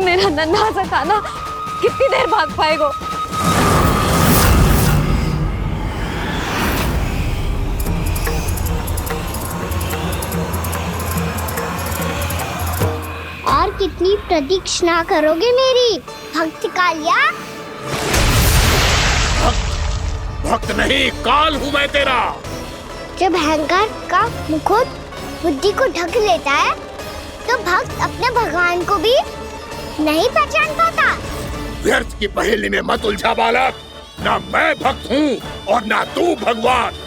मेरा नन्हा सा कान्हा कितनी देर भाग पाएगा? और कितनी प्रतीक्षा करोगे मेरी भक्त कालिया? भक्त नहीं, काल हूं मैं तेरा। जब अहंकार का मुकुट बुद्धि को ढक लेता है तो भक्त अपने भगवान को भी नहीं पहचान पाता। व्यर्थ की पहेली में मत उलझा बालक। ना मैं भक्त हूँ और ना तू भगवान।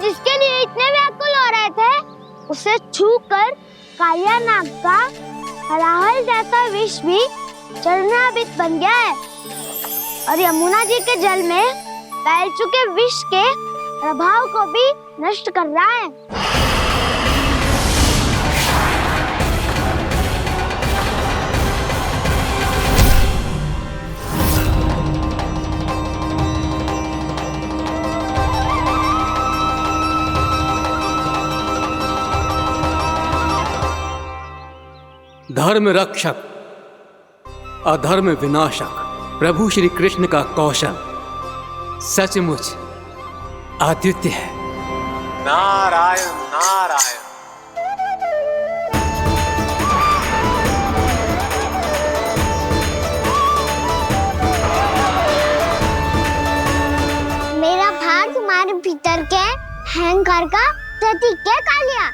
जिसके लिए इतने व्याकुल हो रहे थे उसे छूकर कालिया नाग का हलाहल जैसा विष भी चरणामृत बन गया है और यमुना जी के जल में फैल चुके विष के प्रभाव को भी नष्ट कर रहा है। धर्म रक्षक अधर्म विनाशक प्रभु श्री कृष्ण का कौशल सचमुच अद्वितीय है। नारायण नारायण। मेरा भार तुम्हारे भीतर के अहंकार का प्रतीक है कालिया।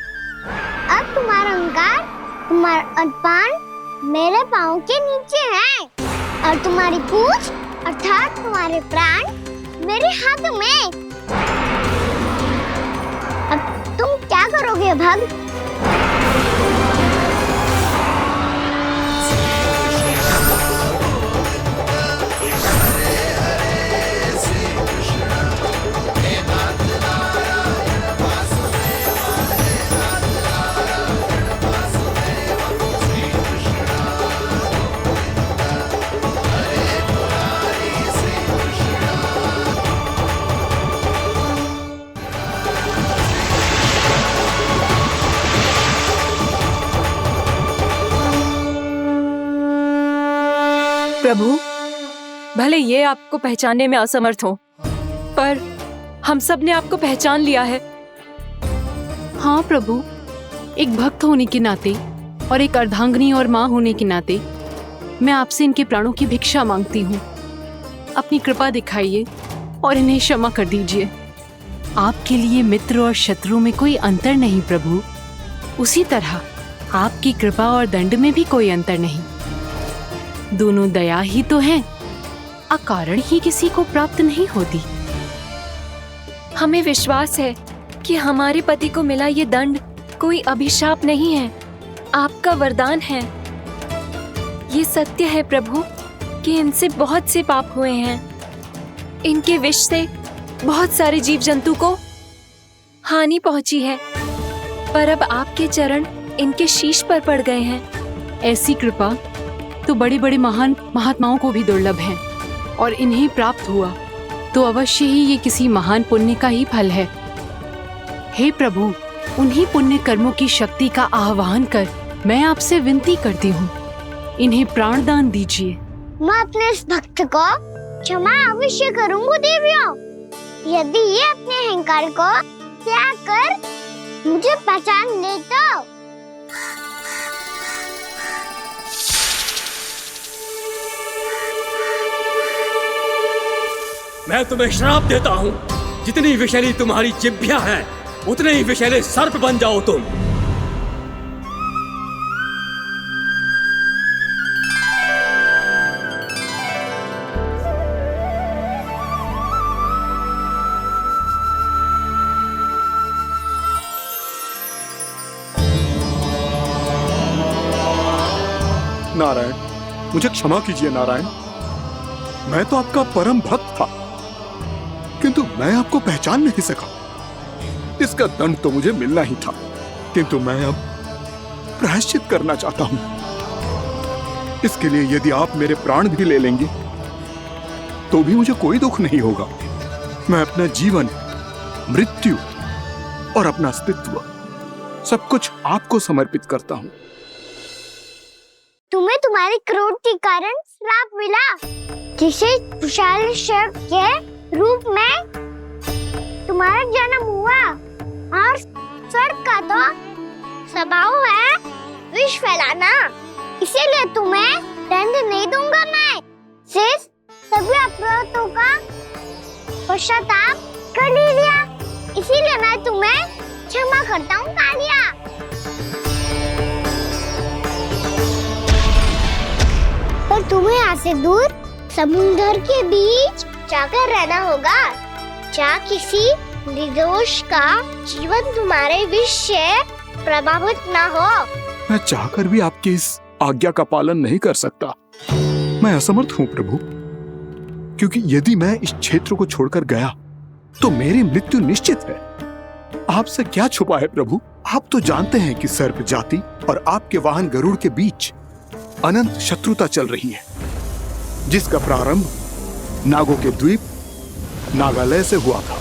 अब तुम्हारा अहंकार तुम्हारा अनपान मेरे पाँव के नीचे है और तुम्हारी पूंछ अर्थात तुम्हारे प्राण मेरे हाथ में। अब तुम क्या करोगे भक्त? प्रभु, भले ये आपको पहचानने में असमर्थ हो, पर हम सब ने आपको पहचान लिया है। हाँ प्रभु, एक भक्त होने के नाते और एक अर्धांगिनी और माँ होने के नाते मैं आपसे इनके प्राणों की भिक्षा मांगती हूँ। अपनी कृपा दिखाइए और इन्हें क्षमा कर दीजिए। आपके लिए मित्र और शत्रु में कोई अंतर नहीं प्रभु। उसी तरह आपकी कृपा और दंड में भी कोई अंतर नहीं। दोनों दया ही तो हैं। अकारण ही किसी को प्राप्त नहीं होती। हमें विश्वास है कि हमारे पति को मिला ये दंड कोई अभिशाप नहीं है, आपका वरदान है। ये सत्य है प्रभु कि इनसे बहुत से पाप हुए हैं। इनके विष से बहुत सारे जीव जंतु को हानि पहुंची है, पर अब आपके चरण इनके शीश पर पड़ गए हैं। ऐसी कृपा तो बड़े बड़े महान महात्माओं को भी दुर्लभ है, और इन्हें प्राप्त हुआ तो अवश्य ही ये किसी महान पुण्य का ही फल है। हे प्रभु, उन्हीं पुण्य कर्मों की शक्ति का आह्वान कर मैं आपसे विनती करती हूँ, इन्हें प्राणदान दीजिए। मैं अपने इस भक्त को क्षमा अवश्य करूंगा देवियों, यदि ये अपने अहंकार को त्याग कर मुझे पहचान ले तो। मैं तुम्हें श्राप देता हूँ, जितनी विषैली तुम्हारी जिह्वा है उतने ही विषैले सर्प बन जाओ तुम। नारायण, मुझे क्षमा कीजिए नारायण। मैं तो आपका परम भक्त था, किंतु मैं आपको पहचान नहीं सका। इसका दंड तो मुझे मिलना ही था, किंतु मैं अब प्रायश्चित करना चाहता हूं। इसके लिए यदि आप मेरे प्राण भी ले लेंगे तो भी मुझे कोई दुख नहीं होगा। मैं अपना जीवन, मृत्यु और अपना अस्तित्व सब कुछ आपको समर्पित करता हूं। तुम्हें तुम्हारी क्रोध के कारण श्राप मिला, जिसे विशाल सर्प के रूप में तुम्हारा जन्म हुआ, और सर्प का तो स्वभाव है विष फैलाना। इसीलिए तुम्हें दंड नहीं दूंगा मैं, सिर्फ सभी अपराधों का पश्चाताप कर लिया। इसीलिए मैं तुम्हें क्षमा करता हूँ कालिया। पर तुम्हें यहाँ से दूर समुद्र के बीच जाकर रहना होगा, जहाँ किसी निर्दोष का जीवन तुम्हारे विष से प्रभावित ना हो। मैं चाहकर भी आपकी इस आज्ञा का पालन नहीं कर सकता। मैं असमर्थ हूँ प्रभु, क्योंकि यदि मैं इस क्षेत्र को छोड़कर गया तो मेरी मृत्यु निश्चित है। आपसे क्या छुपा है प्रभु? आप तो जानते हैं कि सर्प जाति और आपके वाहन गरुड़ के बीच अनंत शत्रुता चल रही है, जिसका प्रारंभ नागों के द्वीप नागालय से हुआ था।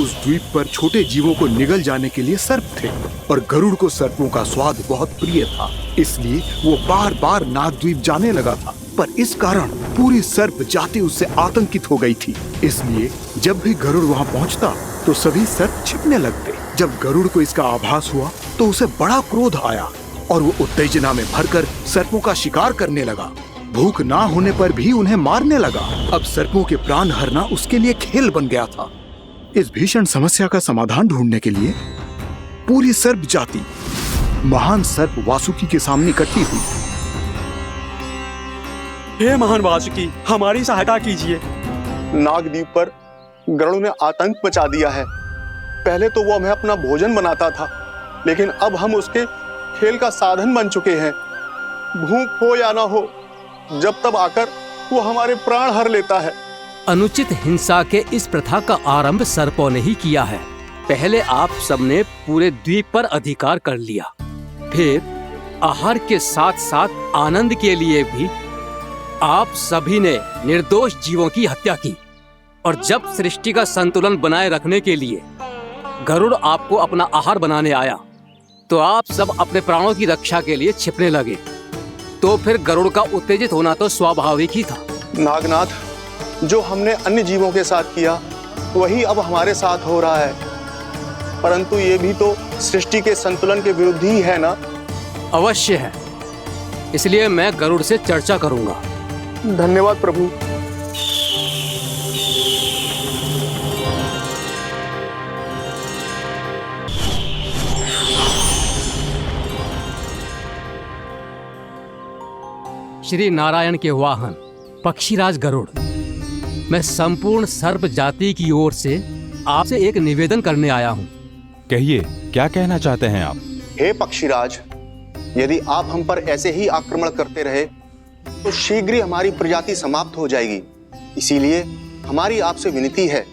उस द्वीप पर छोटे जीवों को निगल जाने के लिए सर्प थे, और गरुड़ को सर्पों का स्वाद बहुत प्रिय था, इसलिए वो बार बार नागद्वीप जाने लगा था। पर इस कारण पूरी सर्प जाति उससे आतंकित हो गई थी। इसलिए जब भी गरुड़ वहां पहुंचता तो सभी सर्प छिपने लगते। जब गरुड़ को इसका आभास हुआ तो उसे बड़ा क्रोध आया, और वो उत्तेजना में भरकर सर्पों का शिकार करने लगा। भूख ना होने पर भी उन्हें मारने लगा। अब सर्पों के प्राण हरना उसके लिए खेल बन गया था। इस भीषण समस्या का समाधान ढूंढने के लिए पूरी सर्प जाति महान सर्प वासुकी के सामने इकट्ठी हुई। हे महान वासुकी, हमारी सहायता कीजिए। नागद्वीप पर गरुड़ ने आतंक मचा दिया है। पहले तो वो हमें अपना भोजन बनाता था, लेकिन अब हम उसके खेल का साधन बन चुके हैं। भूख हो या ना हो, जब तब आकर वो हमारे प्राण हर लेता है। अनुचित हिंसा के इस प्रथा का आरंभ सर्पों ने ही किया है। पहले आप सबने पूरे द्वीप पर अधिकार कर लिया, फिर आहार के साथ साथ आनंद के लिए भी आप सभी ने निर्दोष जीवों की हत्या की। और जब सृष्टि का संतुलन बनाए रखने के लिए गरुड़ आपको अपना आहार बनाने आया, तो आप सब अपने प्राणों की रक्षा के लिए छिपने लगे। तो फिर गरुड़ का उत्तेजित होना तो स्वाभाविक ही था। नागनाथ, जो हमने अन्य जीवों के साथ किया वही अब हमारे साथ हो रहा है, परंतु ये भी तो सृष्टि के संतुलन के विरुद्ध ही है ना? अवश्य है, इसलिए मैं गरुड़ से चर्चा करूंगा। धन्यवाद प्रभु। श्री नारायण के वाहन पक्षीराज गरुड़, मैं संपूर्ण सर्प जाति की ओर से आपसे एक निवेदन करने आया हूँ। कहिए, क्या कहना चाहते हैं आप? हे पक्षीराज, यदि आप हम पर ऐसे ही आक्रमण करते रहे तो शीघ्र ही हमारी प्रजाति समाप्त हो जाएगी। इसीलिए हमारी आपसे विनती है,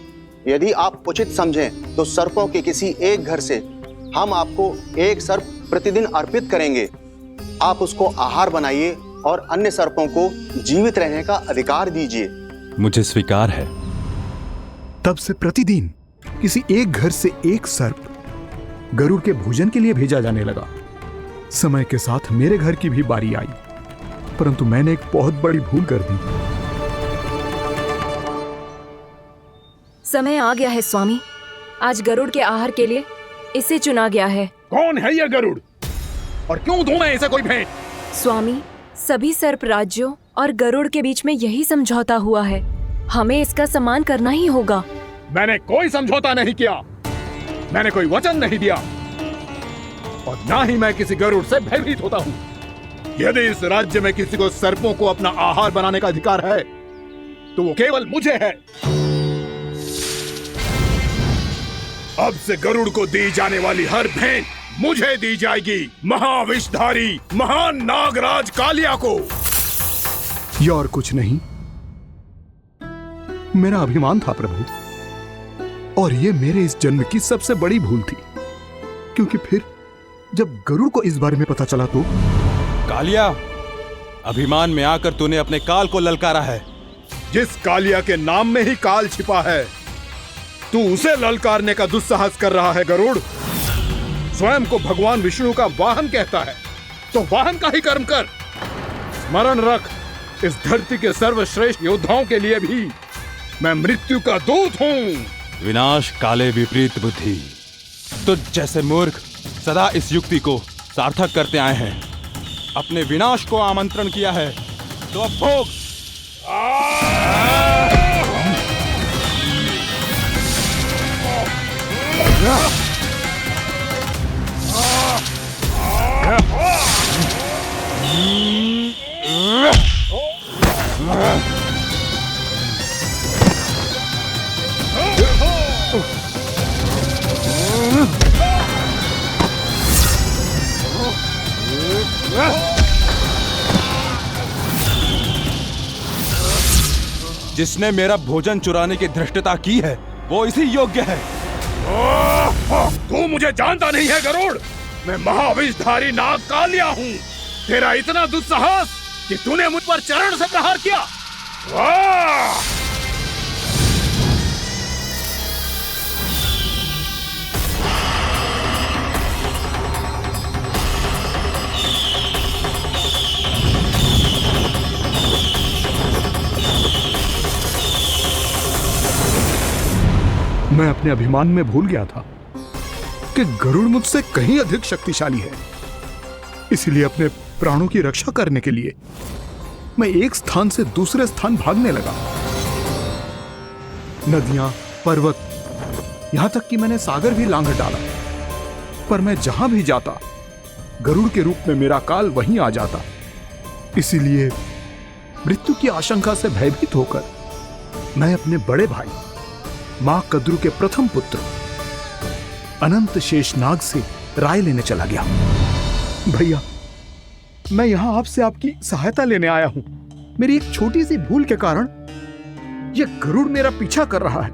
यदि आप उचित समझें तो सर्पों के किसी एक घर से हम आपको एक सर्प प्रतिदिन अर्पित करेंगे। आप उसको आहार बनाइए और अन्य सर्पों को जीवित रहने का अधिकार दीजिए। मुझे स्वीकार है। तब से प्रतिदिन किसी एक घर से एक सर्प गरुड़ के भोजन के लिए भेजा जाने लगा। समय के साथ मेरे घर की भी बारी आई, परंतु मैंने एक बहुत बड़ी भूल कर दी। समय आ गया है स्वामी, आज गरुड़ के आहार के लिए इसे चुना गया है। कौन है यह गरुड़ और क्यों दूं मैं इसे कोई भेंट? स्वामी, सभी सर्प राज्यों और गरुड़ के बीच में यही समझौता हुआ है, हमें इसका सम्मान करना ही होगा। मैंने कोई समझौता नहीं किया, मैंने कोई वचन नहीं दिया और ना ही मैं किसी गरुड़ से भयभीत होता हूँ। यदि इस राज्य में किसी को सर्पों को अपना आहार बनाने का अधिकार है तो वो केवल मुझे है। अब से गरुड़ को दी जाने वाली हर भेंट मुझे दी जाएगी, महाविषधारी महान नागराज कालिया को। यह और कुछ नहीं, मेरा अभिमान था प्रभु, और यह मेरे इस जन्म की सबसे बड़ी भूल थी, क्योंकि फिर जब गरुड़ को इस बारे में पता चला तो। कालिया, अभिमान में आकर तूने अपने काल को ललकारा है। जिस कालिया के नाम में ही काल छिपा है, तू उसे ललकारने का दुस्साहस कर रहा है गरुड़। स्वयं को भगवान विष्णु का वाहन कहता है तो वाहन का ही कर्म कर। स्मरण रख, इस धरती के सर्वश्रेष्ठ योद्धाओं के लिए भी मैं मृत्यु का दूत हूँ। विनाश काले विपरीत बुद्धि, तुझ जैसे मूर्ख सदा इस युक्ति को सार्थक करते आए हैं। अपने विनाश को आमंत्रण किया है तो अब भोग। जिसने मेरा भोजन चुराने की धृष्टता की है वो इसी योग्य है। तू मुझे जानता नहीं है गरुड़, मैं महाविषधारी नाग कालिया हूँ। तेरा इतना दुस्साहस कि तूने मुझ पर चरण से प्रहार किया। मैं अपने अभिमान में भूल गया था कि गरुड़ मुझसे कहीं अधिक शक्तिशाली है। इसलिए अपने प्राणों की रक्षा करने के लिए मैं एक स्थान से दूसरे स्थान भागने लगा। नदियां, पर्वत, यहां तक कि मैंने सागर भी लांघ डाला, पर मैं जहां भी जाता गरुड़ के रूप में मेरा काल वहीं आ जाता। इसीलिए मृत्यु की आशंका से भयभीत होकर मैं अपने बड़े भाई मां कद्रू के प्रथम पुत्र अनंत शेषनाग से राय लेने चला गया। भैया, मैं यहां आपसे आपकी सहायता लेने आया हूं। मेरी एक छोटी सी भूल के कारण यह गरुड़ मेरा पीछा कर रहा है।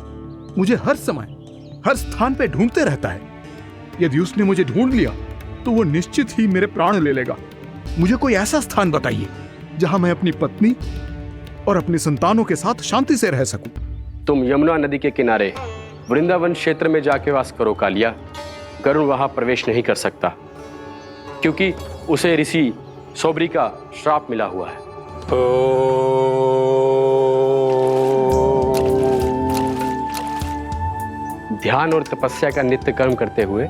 मुझे हर समय हर स्थान पे ढूंढते रहता है। यदि उसने मुझे ढूंढ लिया तो वो निश्चित ही मेरे प्राण ले लेगा। मुझे कोई ऐसा स्थान बताइए जहां मैं अपनी पत्नी और अपनी संतानों के साथ शांति से रह सकूं। तुम यमुना नदी के किनारे वृंदावन क्षेत्र में जाके वास करो कालिया। गरुड़ वहां प्रवेश नहीं कर सकता क्योंकि उसे ऋषि सोबरी का श्राप मिला हुआ है। ध्यान और तपस्या का नित्य कर्म करते हुए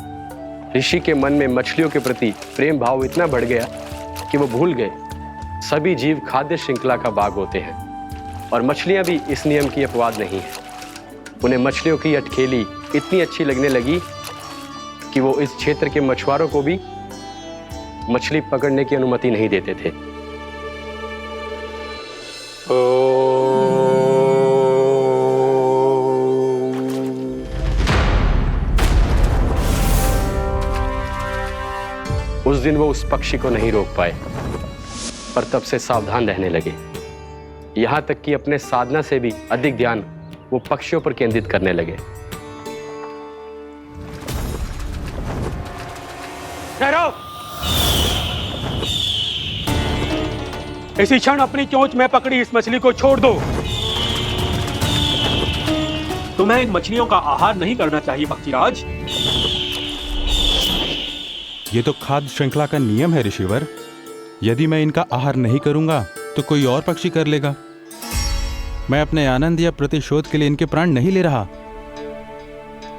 ऋषि के मन में मछलियों के प्रति प्रेम भाव इतना बढ़ गया कि वो भूल गए सभी जीव खाद्य श्रृंखला का भाग होते हैं और मछलियां भी इस नियम की अपवाद नहीं है। उन्हें मछलियों की अटखेली इतनी अच्छी लगने लगी कि वो इस क्षेत्र के मछुआरों को भी मछली पकड़ने की अनुमति नहीं देते थे। दिन वो उस पक्षी को नहीं रोक पाए, पर तब से सावधान रहने लगे। यहां तक कि अपने साधना से भी अधिक ध्यान वो पक्षियों पर केंद्रित करने लगे। ठहरो! इसी क्षण अपनी चोंच में पकड़ी इस मछली को छोड़ दो। तुम्हें इन मछलियों का आहार नहीं करना चाहिए पक्षीराज। ये तो खाद्य श्रृंखला का नियम है ऋषिवर। यदि मैं इनका आहार नहीं करूंगा तो कोई और पक्षी कर लेगा। मैं अपने आनंद या प्रतिशोध के लिए इनके प्राण नहीं ले रहा।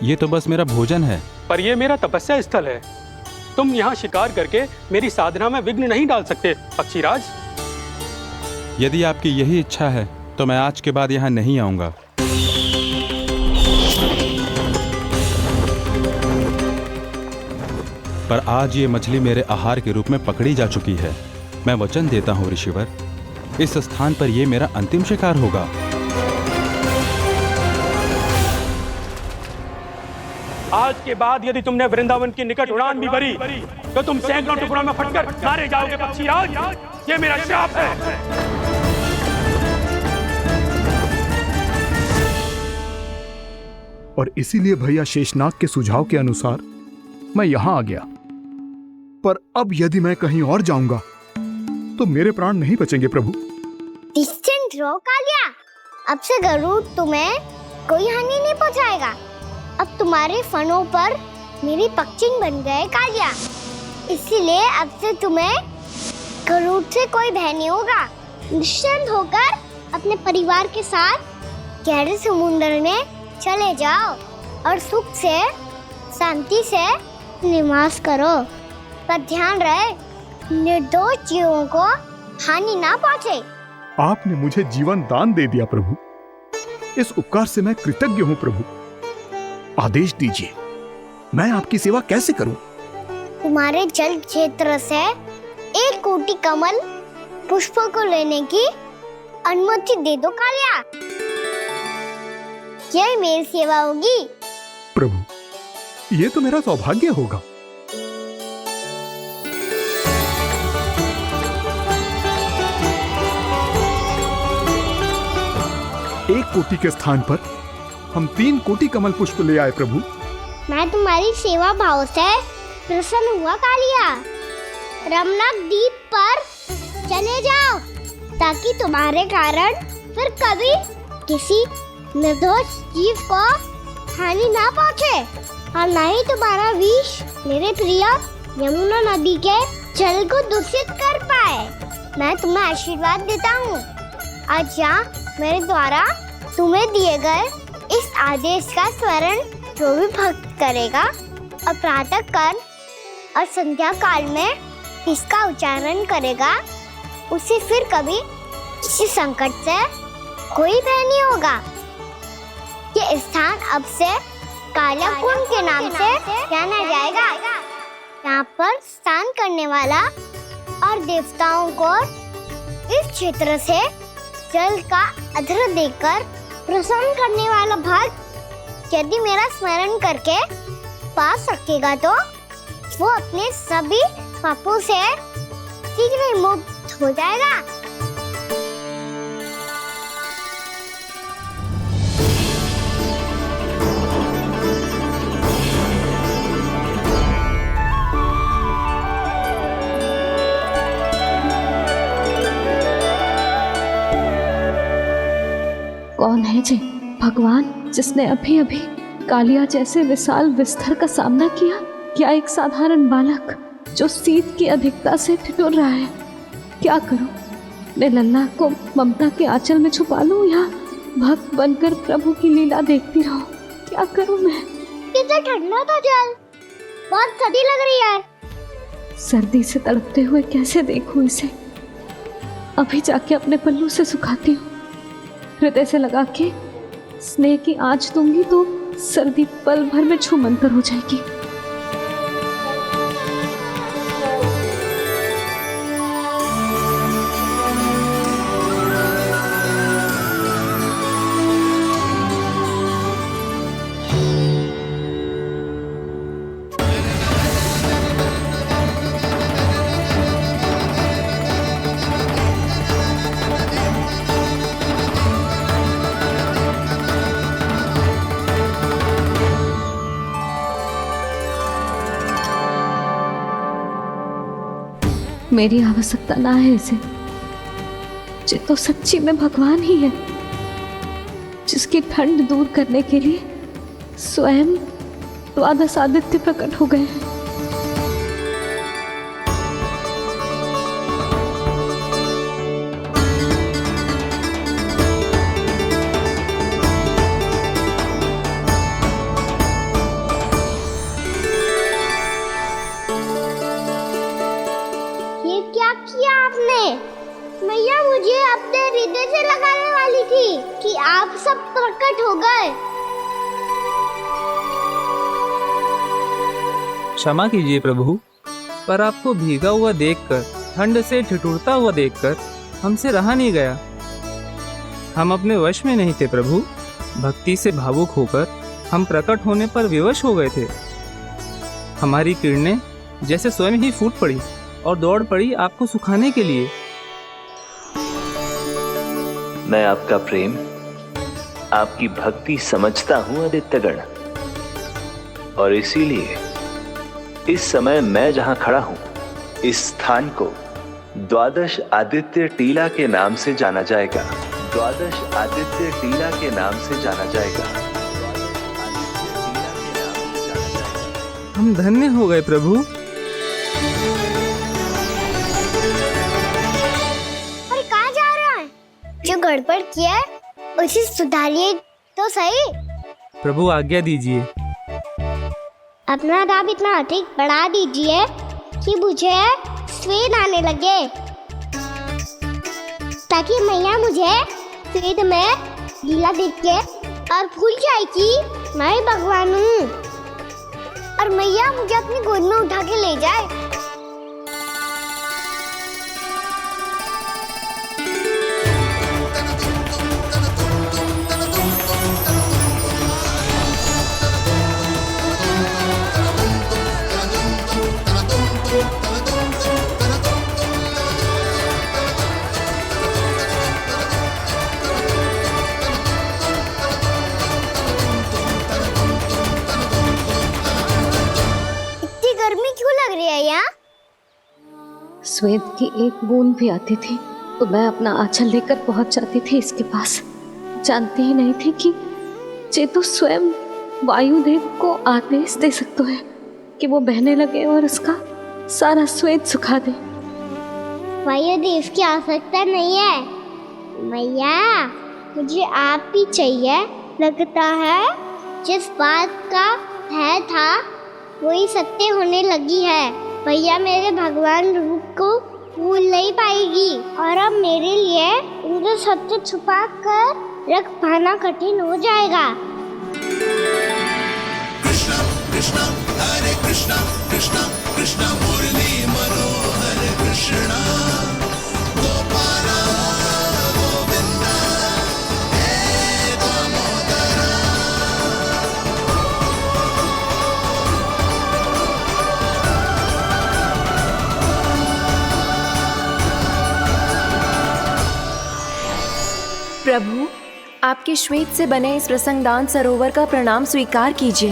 ये तो बस मेरा भोजन है। पर यह मेरा तपस्या स्थल है। तुम यहाँ शिकार करके मेरी साधना में विघ्न नहीं डाल सकते पक्षीराज। यदि आपकी यही इच्छा है तो मैं आज के बाद यहाँ नहीं आऊंगा। पर आज ये मछली मेरे आहार के रूप में पकड़ी जा चुकी है। मैं वचन देता हूँ ऋषिवर, इस स्थान पर यह मेरा अंतिम शिकार होगा। आज के बाद यदि तुमने वृंदावन की निकट उड़ान भी भरी तो तुम सैकड़ों टुकड़ों में फटकर मारे जाओगे पक्षीराज। ये मेरा श्राप है। और इसीलिए भैया शेषनाग के सुझाव के अनुसार मैं यहां आ गया। पर अब यदि मैं कहीं और जाऊंगा तो मेरे प्राण नहीं बचेंगे प्रभु। डिस्टेंट रहो कालिया। अब से गरुड़ तुम्हें कोई हानि नहीं पहुंचाएगा। अब तुम्हारे फनों पर मेरी पक्षिंग बन गए कालिया। इसीलिए अब से तुम्हें गरुड़ से कोई भय नहीं होगा। निश्चिंत होकर अपने परिवार के साथ गहरे समुद्र में चले जाओ और सुख से शांति से निवास करो। पर ध्यान रहे निर्दोष जीवों को हानि ना पहुंचे। आपने मुझे जीवन दान दे दिया प्रभु। इस उपकार से मैं कृतज्ञ हूँ प्रभु। आदेश दीजिए, मैं आपकी सेवा कैसे करूं? तुम्हारे जल क्षेत्र से 1 कोटि कमल पुष्पों को लेने की अनुमति दे दो कालिया। यही मेरी सेवा होगी। प्रभु, ये तो मेरा सौभाग्य होगा। एक कोटि के स्थान पर हम 3 कोटि कमल पुष्प ले आए प्रभु। मैं तुम्हारी सेवा भाव से प्रसन्न हुआ कालिया। रमनाक द्वीप पर चले जाओ ताकि तुम्हारे कारण फिर कभी किसी निर्दोष जीव को हानि ना पहुंचे और न ही तुम्हारा विष मेरे प्रिय यमुना नदी के जल को दूषित कर पाए। मैं तुम्हें आशीर्वाद देता हूँ। आज यहाँ मेरे द्वारा तुम्हें दिए गए इस आदेश का स्मरण जो भी भक्त करेगा और प्रातः काल और संध्या काल में इसका उच्चारण करेगा, उसे फिर कभी किसी संकट से कोई भय नहीं होगा। ये स्थान अब से काला कुंड के नाम से जाना जाएगा। यहाँ पर स्नान करने वाला और देवताओं को इस क्षेत्र से जल का अर्घ्य देकर प्रसन्न करने वाला भक्त यदि मेरा स्मरण करके पास रखेगा तो वो अपने सभी पापों से शीघ्र मुक्त हो जाएगा। कौन है जी भगवान जिसने अभी अभी कालिया जैसे विशाल विस्तर का सामना किया? क्या एक साधारण बालक जो शीत की अधिकता से ठिठुर रहा है? क्या करूं? मैं लल्ला को ममता के आंचल में छुपा लूं या भक्त बनकर प्रभु की लीला देखती रहूं? क्या करूं मैं? कितना ठंडा था जल, बहुत सर्दी लग रही है। सर्दी से तड़पते हुए कैसे देखूं इसे? अभी जाके अपने पल्लू से सुखाती हूँ। हृदय से लगा के स्नेह की आंच दूंगी तो सर्दी पल भर में छूमंतर हो जाएगी। मेरी आवश्यकता ना है इसे। ये तो सच्ची में भगवान ही है, जिसकी ठंड दूर करने के लिए स्वयं द्वादश आदित्य प्रकट हो गए हैं। ये क्या किया आपने? मैया मुझे अपने हृदय से लगाने वाली थी कि आप सब प्रकट हो गए। क्षमा कीजिए प्रभु, पर आपको भीगा हुआ देखकर, ठंड से ठिठुरता हुआ देखकर हमसे रहा नहीं गया। हम अपने वश में नहीं थे प्रभु। भक्ति से भावुक होकर हम प्रकट होने पर विवश हो गए थे। हमारी किरणें जैसे स्वयं ही फूट पड़ी और दौड़ पड़ी आपको सुखाने के लिए। मैं आपका प्रेम, आपकी भक्ति समझता हूं आदित्यगण, और इसीलिए इस समय मैं जहां खड़ा हूं, इस स्थान को द्वादश आदित्य टीला के नाम से जाना जाएगा। द्वादश आदित्य टीला के नाम से जाना जाएगा। हम धन्य हो गए प्रभु। और कहाँ जा रहा है? जो गड़बड़ किया है उसे सुधारिए तो सही। प्रभु आज्ञा दीजिए। अपना दाब इतना अधिक बढ़ा दीजिए कि मुझे स्वेद आने लगे, ताकि मैया मुझे स्वेद में लीला देख के और भूल जाए कि मैं भगवान हूँ, और मैया मुझे अपनी गोद में उठा के ले जाए। स्वेद की एक बूंद भी आती थी तो मैं अपना आंचल लेकर पहुंच जाती थी इसके पास। जानती ही नहीं थी कि चेतु स्वयं वायुदेव को आदेश दे सकते हैं कि वो बहने लगे और उसका सारा स्वेद सुखा दे। वायुदेव की आवश्यकता नहीं है मैया, मुझे आप भी चाहिए। लगता है जिस बात का है था वही सत्य होने लगी है। भैया मेरे भगवान रूप को भूल नहीं पाएगी, और अब मेरे लिए उनके सत्य छुपा कर रख पाना कठिन हो जाएगा। कृष्णा कृष्णा हरे कृष्णा कृष्णा कृष्णा मुरली मनोहर कृष्णा गोपाला गोविंदा हे दामोदरा। प्रभु, आपके श्वेत से बने इस प्रसंगदान सरोवर का प्रणाम स्वीकार कीजिए।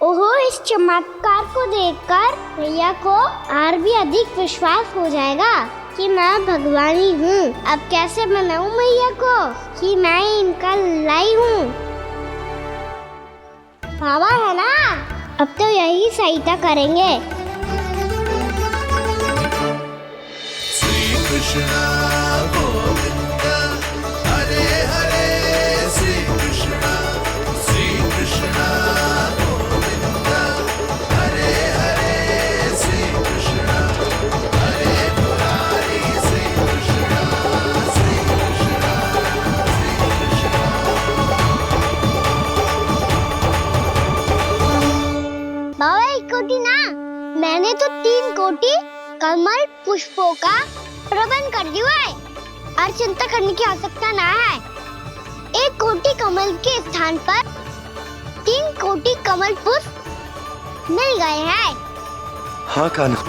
ओहो, इस चमत्कार को देखकर भैया को और भी अधिक विश्वास हो जाएगा कि मैं भगवान ही हूँ। अब कैसे मनाऊं मैया को कि मैं इनका लाई हूँ। बाबा है ना, अब तो यही सहायता करेंगे। श्री कृष्णा गोविंदा हरे हरे श्री कृष्णा गोविंदा हरे हरे श्री कृष्णा हरे मुरारी श्री कृष्णा बाबा एक कोटी ना, मैंने तो 3 कोटी कमल पुष्पों का प्रबंध कर दिया है और चिंता करने की आवश्यकता ना है। 1 कोटी कमल के स्थान पर 3 कोटी कमल पुष्प मिल गए हैं। हाँ कान्हा,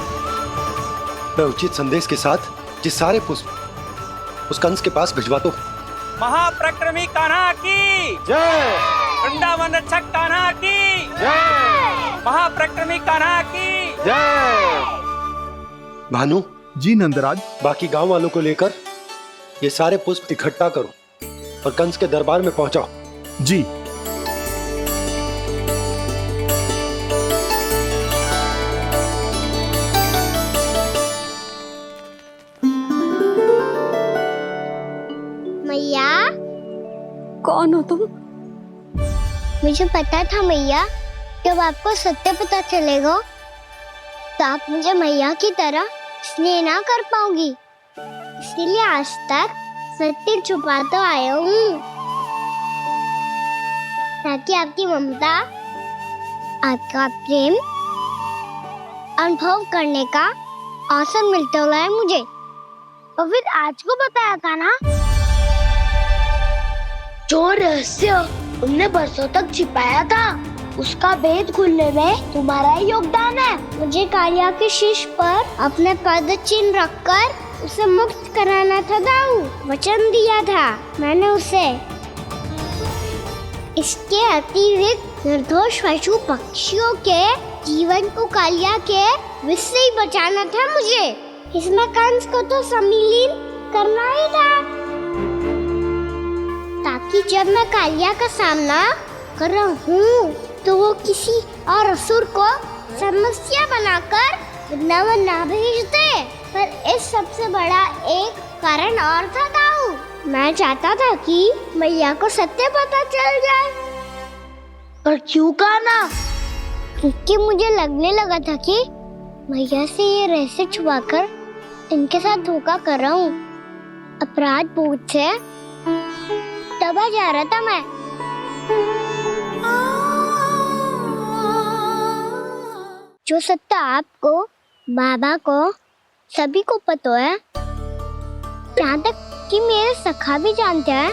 मैं उचित संदेश के साथ ये सारे पुष्प उस कंस के पास भिजवाता हूँ। महाप्रक्रमी कान्हा की जय। वृंदावन रक्षक कान्हा की जय। महाप्रक्रमी कान्हा की जय। भानु जी नंदराज। बाकी गांव वालों को लेकर ये सारे पुष्प इकट्ठा करो और कंस के दरबार में पहुंचाओ। जी। मैया कौन हो तुम? मुझे पता था मैया, जब आपको सत्य पता चलेगा तो आप मुझे मैया की तरह स्नेह ना कर पाओगी, इसीलिए आज तक सत्य छुपाता आया हूँ, ताकि आपकी ममता, आपका प्रेम अनुभव करने का अवसर मिलता हुआ है मुझे। और फिर आज को बताया था ना, जो रहस्य तुमने बरसों तक छिपाया था, उसका भेद खुलने में तुम्हारा ही योगदान है। मुझे कालिया के शीश पर अपने पद चिन्ह रखकर उसे मुक्त कराना था दाऊ, वचन दिया था मैंने उसे। इसके अतिरिक्त निर्दोष पशु पक्षियों के जीवन को कालिया के विष से ही बचाना था मुझे। इसमें कंस को तो सम्मिलित करना ही था, ताकि जब मैं कालिया का सामना कर रहा हूँ तो वो किसी और असुर को समस्या बनाकर वृंदावन ना भेज दे। पर इस सबसे बड़ा एक कारण और था दाऊ, मैं चाहता था कि मैया को सत्य पता चल जाए। पर क्यों कहा ना? क्योंकि मुझे लगने लगा था कि मैया से ये रहस्य छुपाकर इनके साथ धोखा कर रहा हूँ। अपराध बोध से दबा जा रहा था मैं। जो सत्य आपको, बाबा को, सभी को पता है, यहाँ तक कि मेरे सखा भी जानते हैं,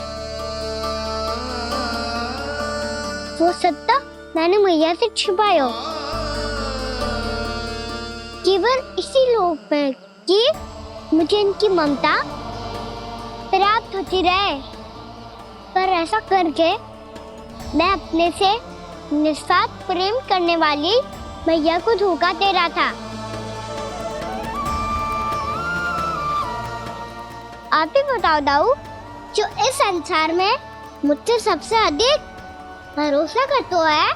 वो सत्य मैंने मैया से छिपाया केवल इसी लोभ में कि मुझे इनकी ममता प्राप्त होती रहे। पर ऐसा करके मैं अपने से निस्वार्थ प्रेम करने वाली मैया को धोखा दे रहा था। आप ही बताओ दाऊ, जो इस संसार में मुझसे सबसे अधिक भरोसा करता है,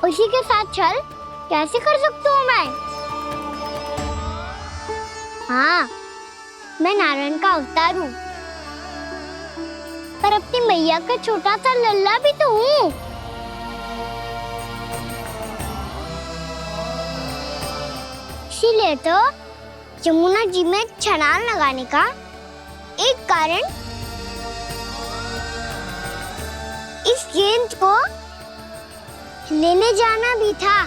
उसी के साथ छल कैसे कर सकता हूँ मैं? हाँ, मैं नारायण का अवतार हूँ, पर अपनी मैया का छोटा सा लल्ला भी तो हूँ। इसीलिए तो यमुना जी में छलांग लगाने का एक कारण इस गेंद को लेने जाना भी था।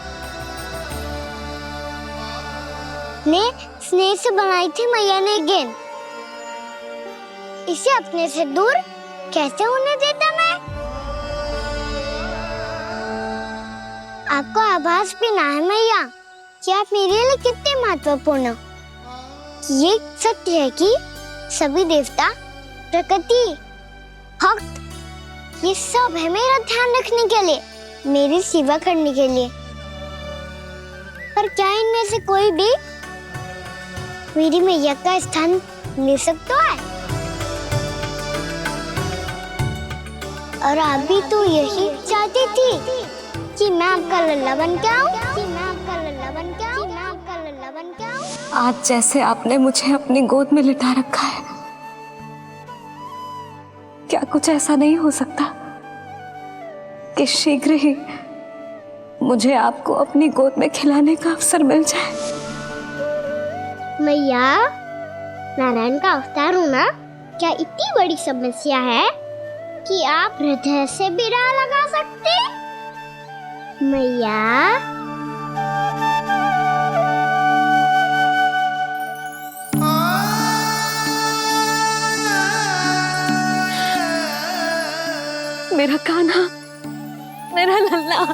ने स्नेह से बनाई थी मैया ने गेंद, इसे अपने से दूर कैसे होने देता मैं? आपको आभास भी ना है मैया कि आप मेरे लिए कितने महत्वपूर्ण हो। ये सत्य है कि सभी देवता, प्रकृति, भक्त, ये सब है मेरा ध्यान रखने के लिए, मेरी सेवा करने के लिए। पर क्या इनमें से कोई भी मेरी मैया का स्थान ले सकता है? और आप भी तो यही चाहती थी कि मैं आपका लल्ला बन के आऊं, कि मैं आपका लल्ला बन के आऊं, कि मैं आपका लल्ला बन के आऊं। आज जैसे आपने मुझे अपनी गोद में लिटा रखा है, क्या कुछ ऐसा नहीं हो सकता कि शीघ्र ही मुझे आपको अपनी गोद में खिलाने का अवसर मिल जाए? मैया, नारायण का अवतार हूँ ना, क्या इतनी बड़ी समस्या है कि आप हृदय से भी राह लगा सकते? मैया, मेरा कान्हा, मेरा लल्ला।